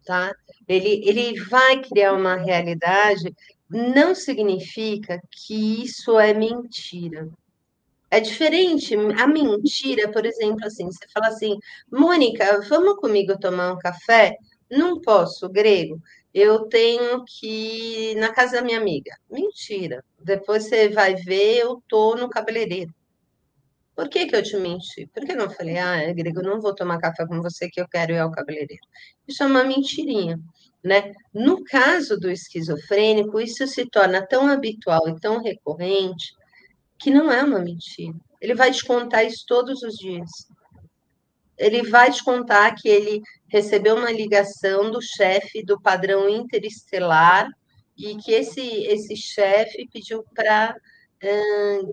Speaker 2: tá? Ele vai criar uma realidade, não significa que isso é mentira. É diferente. A mentira, por exemplo, assim, você fala assim, Mônica, vamos comigo tomar um café? Não posso, grego. Eu tenho que ir na casa da minha amiga. Mentira. Depois você vai ver, eu tô no cabeleireiro. Por que que eu te menti? Por que não falei, grego, eu não vou tomar café com você que eu quero ir ao cabeleireiro? Isso é uma mentirinha, né? No caso do esquizofrênico, isso se torna tão habitual e tão recorrente que não é uma mentira. Ele vai te contar isso todos os dias. Ele vai te contar que ele recebeu uma ligação do chefe do padrão interestelar e que esse chefe pediu para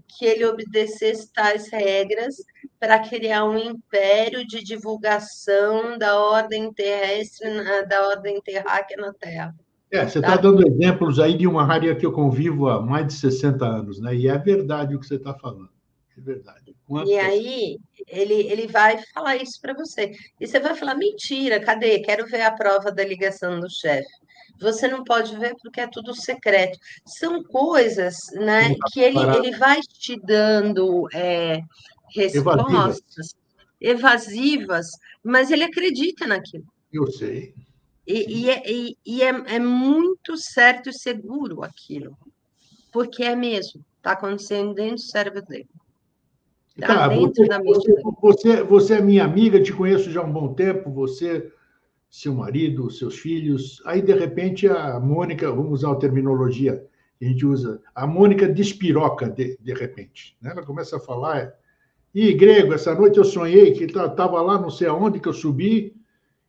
Speaker 2: que ele obedecesse tais regras para criar um império de divulgação da ordem terrestre, da ordem terráquea na Terra.
Speaker 1: Você está
Speaker 2: Tá?
Speaker 1: dando exemplos aí de uma área que eu convivo há mais de 60 anos, né? E é verdade o que você está falando. É verdade.
Speaker 2: E
Speaker 1: Quantas.
Speaker 2: aí ele vai falar isso para você. E você vai falar, mentira, cadê? Quero ver a prova da ligação do chefe. Você não pode ver porque é tudo secreto. São coisas,
Speaker 1: Que
Speaker 2: né,
Speaker 1: não está
Speaker 2: que ele
Speaker 1: preparado.
Speaker 2: vai te dando
Speaker 1: Evasivas.
Speaker 2: respostas evasivas, mas ele acredita naquilo.
Speaker 1: Eu sei. Sim.
Speaker 2: É muito certo e seguro aquilo, porque é mesmo, está acontecendo dentro do cérebro dele, tá?
Speaker 1: Tá,
Speaker 2: Dentro da mente dele.
Speaker 1: você é minha amiga, te conheço já há um bom tempo, você, seu marido, seus filhos. Aí, de repente, a Mônica, vamos usar a terminologia que a gente usa, a Mônica despiroca de repente. Né? Ela começa a falar, e grego, essa noite eu sonhei que estava lá, não sei aonde, que eu subi,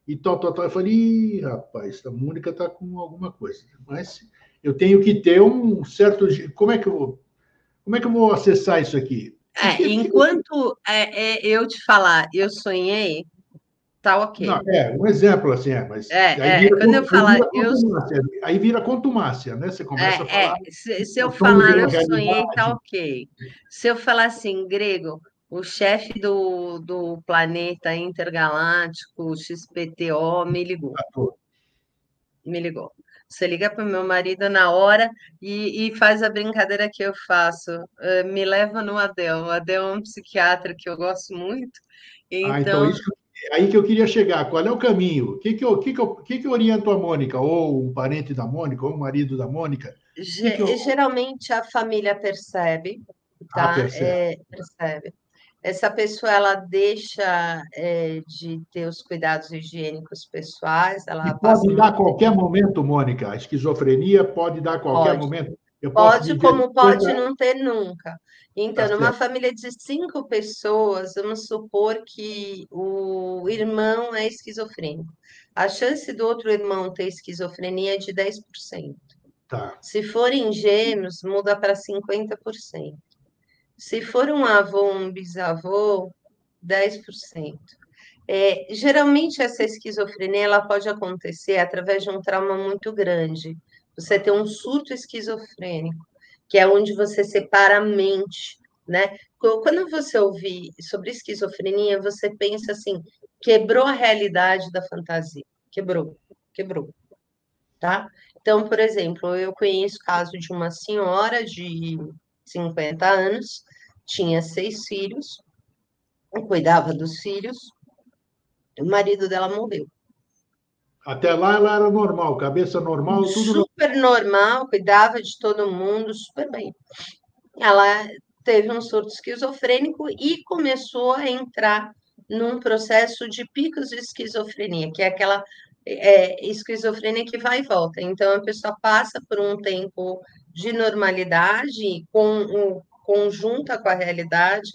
Speaker 1: e tal, tal, tal. Eu falei, ih, rapaz, a Mônica está com alguma coisa. Mas eu tenho que ter um certo. Como é que eu vou acessar isso aqui?
Speaker 2: Enquanto eu te falar, eu sonhei, tá
Speaker 1: Não,
Speaker 2: ok.
Speaker 1: um exemplo assim, mas
Speaker 2: Quando eu
Speaker 1: aí
Speaker 2: falar,
Speaker 1: vira contumácia, aí vira contumácia, né? Você começa a falar,
Speaker 2: se eu
Speaker 1: o sonho
Speaker 2: falar,
Speaker 1: virou
Speaker 2: eu sonhei, tá
Speaker 1: realidade.
Speaker 2: ok. Se eu falar assim, grego, o chefe do planeta intergaláctico XPTO me ligou. Me ligou. Você liga para o meu marido na hora e faz a brincadeira que eu faço. Me leva no Adel. O Adel é um psiquiatra que eu gosto muito.
Speaker 1: Então,
Speaker 2: Então,
Speaker 1: aí que eu queria chegar. Qual é o caminho? O que orienta a Mônica? Ou um parente da Mônica, ou um marido da Mônica?
Speaker 2: geralmente a família percebe, tá?
Speaker 1: Percebe.
Speaker 2: Percebe. Essa pessoa ela deixa de ter os cuidados higiênicos pessoais,
Speaker 1: E
Speaker 2: ela passa
Speaker 1: pode dar a
Speaker 2: muito
Speaker 1: qualquer
Speaker 2: tempo.
Speaker 1: momento, Mônica. A esquizofrenia pode dar a qualquer
Speaker 2: Pode.
Speaker 1: momento. Eu posso
Speaker 2: Pode,
Speaker 1: viver
Speaker 2: como
Speaker 1: 50
Speaker 2: pode
Speaker 1: anos,
Speaker 2: não ter nunca.
Speaker 1: tá
Speaker 2: Então, numa
Speaker 1: certo.
Speaker 2: família de 5 pessoas, vamos supor que o irmão é esquizofrênico. A chance do outro irmão ter esquizofrenia é de 10%.
Speaker 1: Tá.
Speaker 2: Se forem gêmeos, muda para 50%. Se for um avô ou um bisavô, 10%. Geralmente, essa esquizofrenia ela pode acontecer através de um trauma muito grande. Você tem um surto esquizofrênico, que é onde você separa a mente, né? Quando você ouvir sobre esquizofrenia, você pensa assim, quebrou a realidade da fantasia. Quebrou, quebrou, tá? Então, por exemplo, eu conheço o caso de uma senhora de 50 anos, tinha 6 filhos, cuidava dos filhos, o marido dela morreu.
Speaker 1: Até lá ela era normal, cabeça normal, tudo normal.
Speaker 2: Super normal, cuidava de todo mundo, super bem. Ela teve um surto esquizofrênico e começou a entrar num processo de picos de esquizofrenia, que é aquela esquizofrenia que vai e volta. Então, a pessoa passa por um tempo de normalidade, conjunta com a realidade,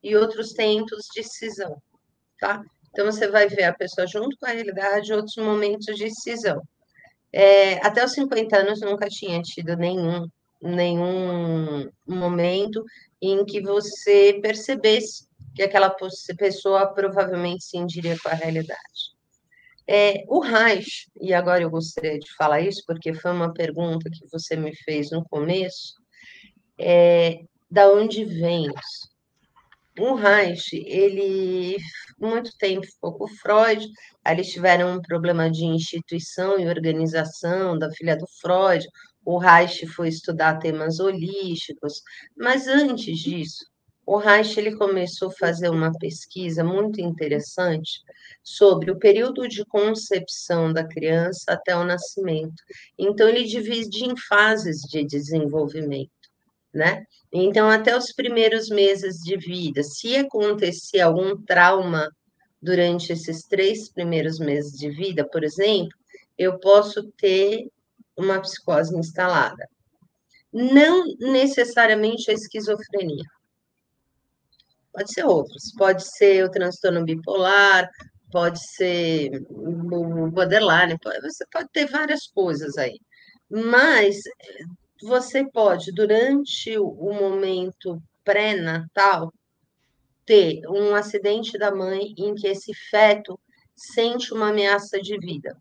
Speaker 2: e outros tempos de cisão, tá? Então, você vai ver a pessoa junto com a realidade, outros momentos de cisão. Até os 50 anos nunca tinha tido nenhum momento em que você percebesse que aquela pessoa provavelmente se indiria com a realidade. O Reich, e agora eu gostaria de falar isso, porque foi uma pergunta que você me fez no começo, da onde vem isso? O Reich, ele muito tempo ficou com o Freud, aí eles tiveram um problema de instituição e organização da filha do Freud, o Reich foi estudar temas holísticos, mas antes disso, o Reich ele começou a fazer uma pesquisa muito interessante sobre o período de concepção da criança até o nascimento. Então, ele divide em fases de desenvolvimento, né? Então, até os primeiros meses de vida, se acontecer algum trauma durante esses 3 primeiros meses de vida, por exemplo, eu posso ter uma psicose instalada. Não necessariamente a esquizofrenia. Pode ser outros, pode ser o transtorno bipolar, pode ser o borderline, você pode ter várias coisas aí. Mas você pode, durante o momento pré-natal, ter um acidente da mãe em que esse feto sente uma ameaça de vida.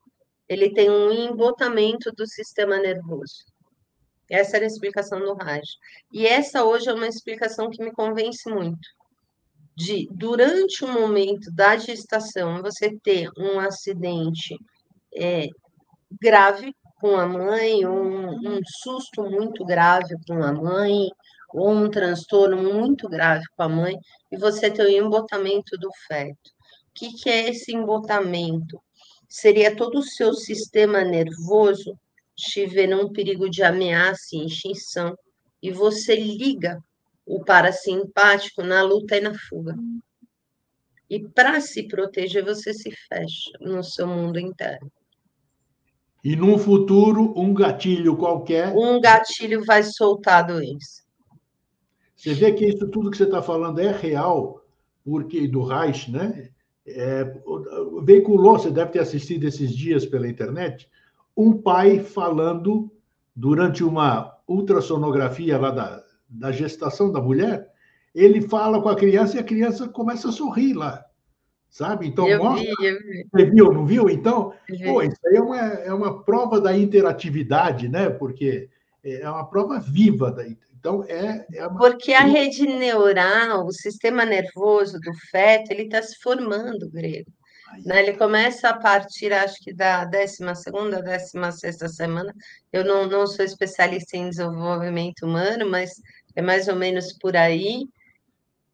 Speaker 2: Ele tem um embotamento do sistema nervoso. Essa era a explicação do Reich. E essa hoje é uma explicação que me convence muito. Durante o momento da gestação, você ter um acidente grave com a mãe, um susto muito grave com a mãe, ou um transtorno muito grave com a mãe, e você tem o embotamento do feto. O que é esse embotamento? Seria todo o seu sistema nervoso estiver num perigo de ameaça e extinção, e você liga o parasimpático na luta e na fuga. E para se proteger, você se fecha no seu mundo interno.
Speaker 1: E num futuro, um gatilho qualquer.
Speaker 2: Um gatilho vai soltar a doença.
Speaker 1: Você vê que isso tudo que você está falando é real, porque do Reich, né? Veiculou, você deve ter assistido esses dias pela internet, um pai falando durante uma ultrassonografia lá da gestação da mulher, ele fala com a criança e a criança começa a sorrir lá, sabe? Então, mostra.
Speaker 2: Eu vi.
Speaker 1: Você viu, não viu? Então,
Speaker 2: Vi.
Speaker 1: isso aí é uma prova da interatividade, né? Porque é uma prova viva da. Então,
Speaker 2: Porque a rede neural, o sistema nervoso do feto, ele está se formando, Grego. Né? Ele começa a partir, acho que da 12ª, 16ª semana. Eu não sou especialista em desenvolvimento humano, mas é mais ou menos por aí.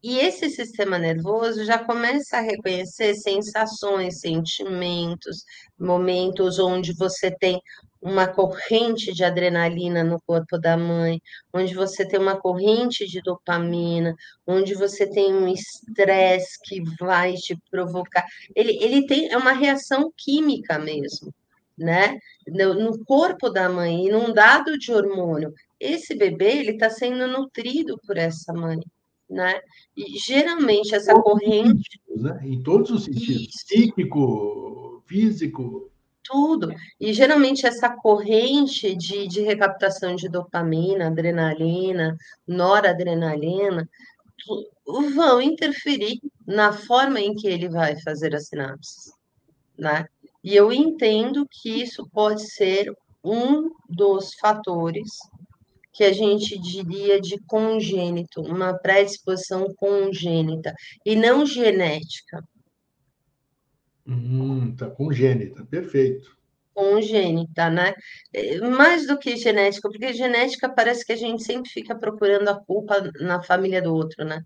Speaker 2: E esse sistema nervoso já começa a reconhecer sensações, sentimentos, momentos onde você tem uma corrente de adrenalina no corpo da mãe, onde você tem uma corrente de dopamina, onde você tem um estresse que vai te provocar. Ele tem uma reação química mesmo, né? No corpo da mãe, inundado de hormônio. Esse bebê, ele está sendo nutrido por essa mãe, né? E geralmente essa corrente.
Speaker 1: Sentidos, né? Em todos os sentidos,
Speaker 2: Isso,
Speaker 1: psíquico, físico.
Speaker 2: tudo. E geralmente essa corrente de recaptação de dopamina, adrenalina, noradrenalina, vão interferir na forma em que ele vai fazer as sinapses, né? E eu entendo que isso pode ser um dos fatores que a gente diria de congênito, uma predisposição congênita e não genética.
Speaker 1: Tá congênita, perfeito.
Speaker 2: Congênita, né? Mais do que genética, porque genética parece que a gente sempre fica procurando a culpa na família do outro, né?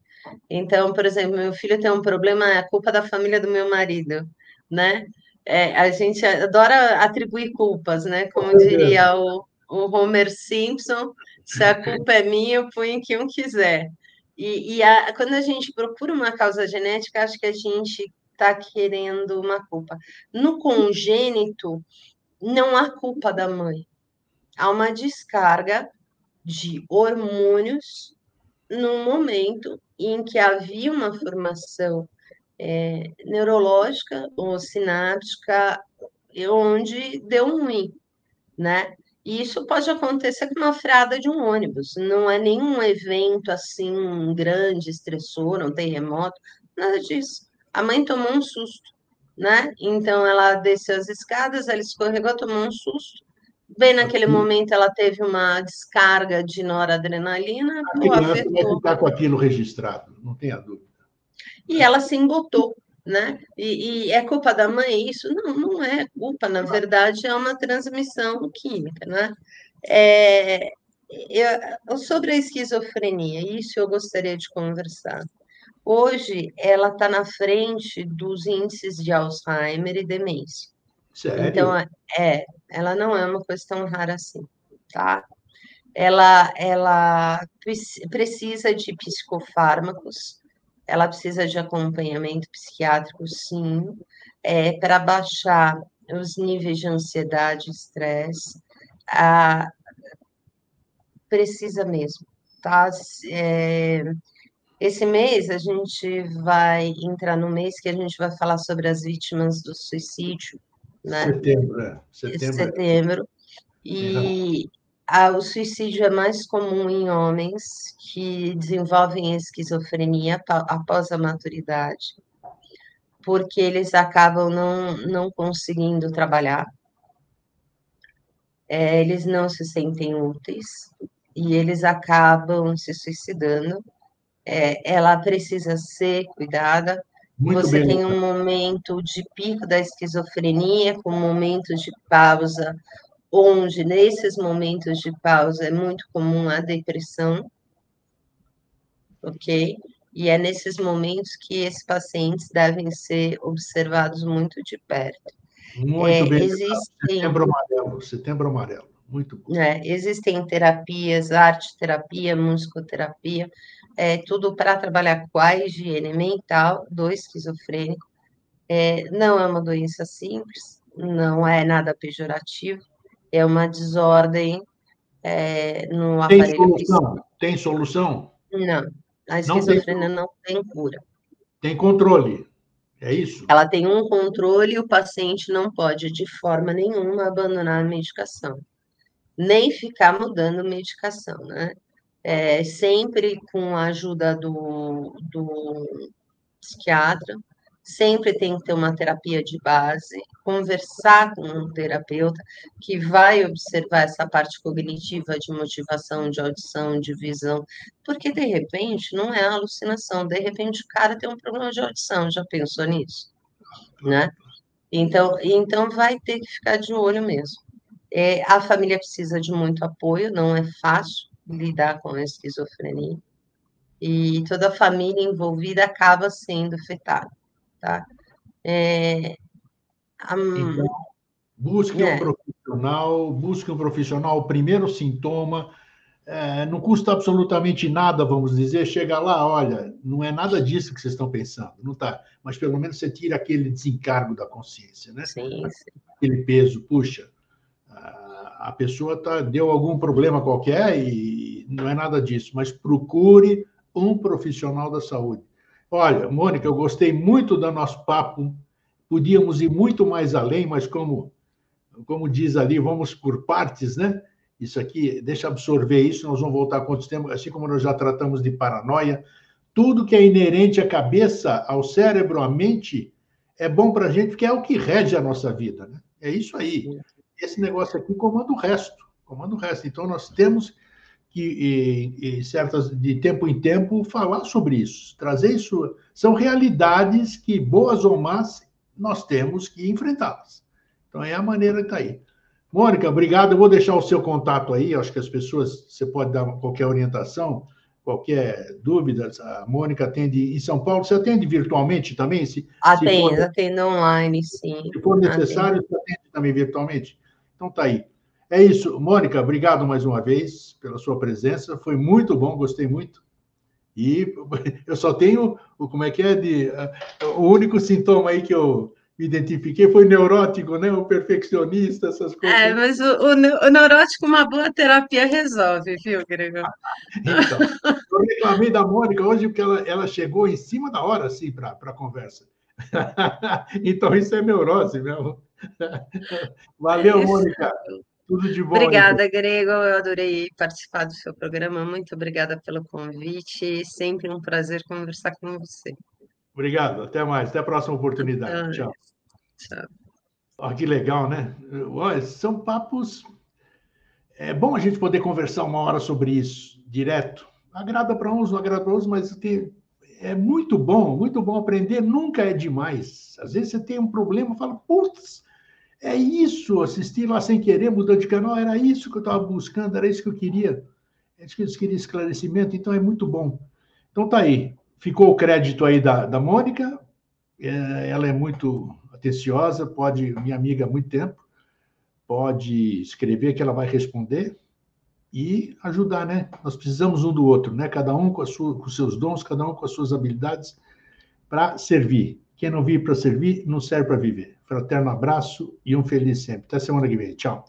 Speaker 2: Então, por exemplo, meu filho tem um problema, é a culpa da família do meu marido, né? A gente adora atribuir culpas, né? Como
Speaker 1: É.
Speaker 2: diria o Homer Simpson, se a culpa é minha, eu ponho em quem eu quiser. Quando a gente procura uma causa genética, acho que a gente está querendo uma culpa. No congênito, não há culpa da mãe. Há uma descarga de hormônios num momento em que havia uma formação neurológica ou sináptica onde deu ruim, né? E isso pode acontecer com uma freada de um ônibus, não é nenhum evento assim grande, estressor, um terremoto, nada disso. A mãe tomou um susto, né? Então ela desceu as escadas, ela escorregou, tomou um susto. Bem, naquele momento ela teve uma descarga de noradrenalina,
Speaker 1: A
Speaker 2: o
Speaker 1: criança vai
Speaker 2: afetou.
Speaker 1: ficar com aquilo registrado, não tenha dúvida.
Speaker 2: E ela se embotou, né? E é culpa da mãe isso? Não, não é culpa, na verdade é uma transmissão química, né? É, sobre a esquizofrenia, isso eu gostaria de conversar. Hoje, ela está na frente dos índices de Alzheimer e demência. Então,
Speaker 1: Sério?
Speaker 2: ela não é uma coisa tão rara assim, tá? Ela precisa de psicofármacos, ela precisa de acompanhamento psiquiátrico, sim, para baixar os níveis de ansiedade e estresse. Precisa mesmo, tá? Esse mês a gente vai entrar no mês que a gente vai falar sobre as vítimas do suicídio, né?
Speaker 1: Setembro, é. Setembro é.
Speaker 2: Setembro.
Speaker 1: Tem razão.
Speaker 2: E o suicídio é mais comum em homens que desenvolvem esquizofrenia após a maturidade, porque eles acabam não conseguindo trabalhar, eles não se sentem úteis e eles acabam se suicidando. Ela precisa ser cuidada.
Speaker 1: Muito
Speaker 2: Você
Speaker 1: bem
Speaker 2: tem um
Speaker 1: lembrado.
Speaker 2: momento de pico da esquizofrenia, com momentos de pausa, onde nesses momentos de pausa é muito comum a depressão, ok? E é nesses momentos que esses pacientes devem ser observados muito de perto.
Speaker 1: Muito bem lembrado.
Speaker 2: Existem,
Speaker 1: Setembro amarelo, setembro amarelo. Muito bom.
Speaker 2: né, existem terapias, arte-terapia, musicoterapia, tudo para trabalhar com a higiene mental do esquizofrênico. Não é uma doença simples, não é nada pejorativo, é uma desordem no
Speaker 1: Tem
Speaker 2: aparelho
Speaker 1: solução?
Speaker 2: psíquico.
Speaker 1: Tem solução?
Speaker 2: Não, a
Speaker 1: Não tem
Speaker 2: esquizofrenia
Speaker 1: solução.
Speaker 2: não tem cura.
Speaker 1: Tem controle. É isso?
Speaker 2: Ela tem um controle e o paciente não pode, de forma nenhuma, abandonar a medicação, nem ficar mudando medicação, né? Sempre com a ajuda do psiquiatra, sempre tem que ter uma terapia de base, conversar com um terapeuta que vai observar essa parte cognitiva de motivação, de audição, de visão, porque de repente não é alucinação, de repente o cara tem um problema de audição, já pensou nisso, né?
Speaker 1: Claro.
Speaker 2: Então vai ter que ficar de olho mesmo. A família precisa de muito apoio, não é fácil lidar com a esquizofrenia, e toda a família envolvida acaba sendo afetada, tá? É,
Speaker 1: Então,
Speaker 2: hum, né?
Speaker 1: busque um profissional, o primeiro sintoma, não custa absolutamente nada, vamos dizer, chega lá, olha, não é nada disso que vocês estão pensando, não está, mas pelo menos você tira aquele desencargo da consciência, né?
Speaker 2: Sim, sim.
Speaker 1: Aquele peso, puxa, a pessoa deu algum problema qualquer e não é nada disso, mas procure um profissional da saúde. Olha, Mônica, eu gostei muito do nosso papo, podíamos ir muito mais além, mas como diz ali, vamos por partes, né? Isso aqui, deixa absorver isso, nós vamos voltar com outros temas, assim como nós já tratamos de paranoia. Tudo que é inerente à cabeça, ao cérebro, à mente, é bom para a gente, porque é o que rege a nossa vida, né? É isso aí. Esse negócio aqui comanda o resto, comanda o resto. Então, nós temos que, de tempo em tempo, falar sobre isso, trazer isso. São realidades que, boas ou más, nós temos que enfrentá-las. Então, é a maneira que está aí. Mônica, obrigado. Eu vou deixar o seu contato aí. Acho que as pessoas, você pode dar qualquer orientação, qualquer dúvida. A Mônica atende em São Paulo. Você atende virtualmente também?
Speaker 2: Atendo online, sim.
Speaker 1: Se for
Speaker 2: Atendo.
Speaker 1: necessário, você atende também virtualmente? Então, tá aí. É isso. Mônica, obrigado mais uma vez pela sua presença. Foi muito bom, gostei muito. E eu só tenho, como é que é, o único sintoma aí que eu me identifiquei foi neurótico, né? O perfeccionista, essas coisas.
Speaker 2: Mas o neurótico, uma boa terapia resolve, viu, Gregor?
Speaker 1: Então, eu reclamei da Mônica hoje porque ela chegou em cima da hora, assim, para a conversa. Então, isso é neurose mesmo. Valeu,
Speaker 2: Isso.
Speaker 1: Mônica. Tudo de bom aí.
Speaker 2: Obrigada, Grego. Eu adorei participar do seu programa. Muito obrigada pelo convite. Sempre um prazer conversar com você.
Speaker 1: Obrigado. Até mais. Até a próxima oportunidade. Tchau.
Speaker 2: Tchau.
Speaker 1: Olha que legal, né? Olha, são papos. É bom a gente poder conversar uma hora sobre isso, direto. Agrada para uns, não agrada para outros, mas é muito bom aprender. Nunca é demais. Às vezes você tem um problema, fala, putz, é isso, assisti lá sem querer, mudou de canal, era isso que eu estava buscando, era isso que eu queria. É isso que eu queria esclarecimento, então é muito bom. Então tá aí. Ficou o crédito aí da Mônica, ela é muito atenciosa, minha amiga há muito tempo, pode escrever que ela vai responder e ajudar, né? Nós precisamos um do outro, né? Cada um com os seus dons, cada um com as suas habilidades para servir. Quem não vive para servir, não serve para viver. Fraterno abraço e um feliz sempre. Até semana que vem. Tchau.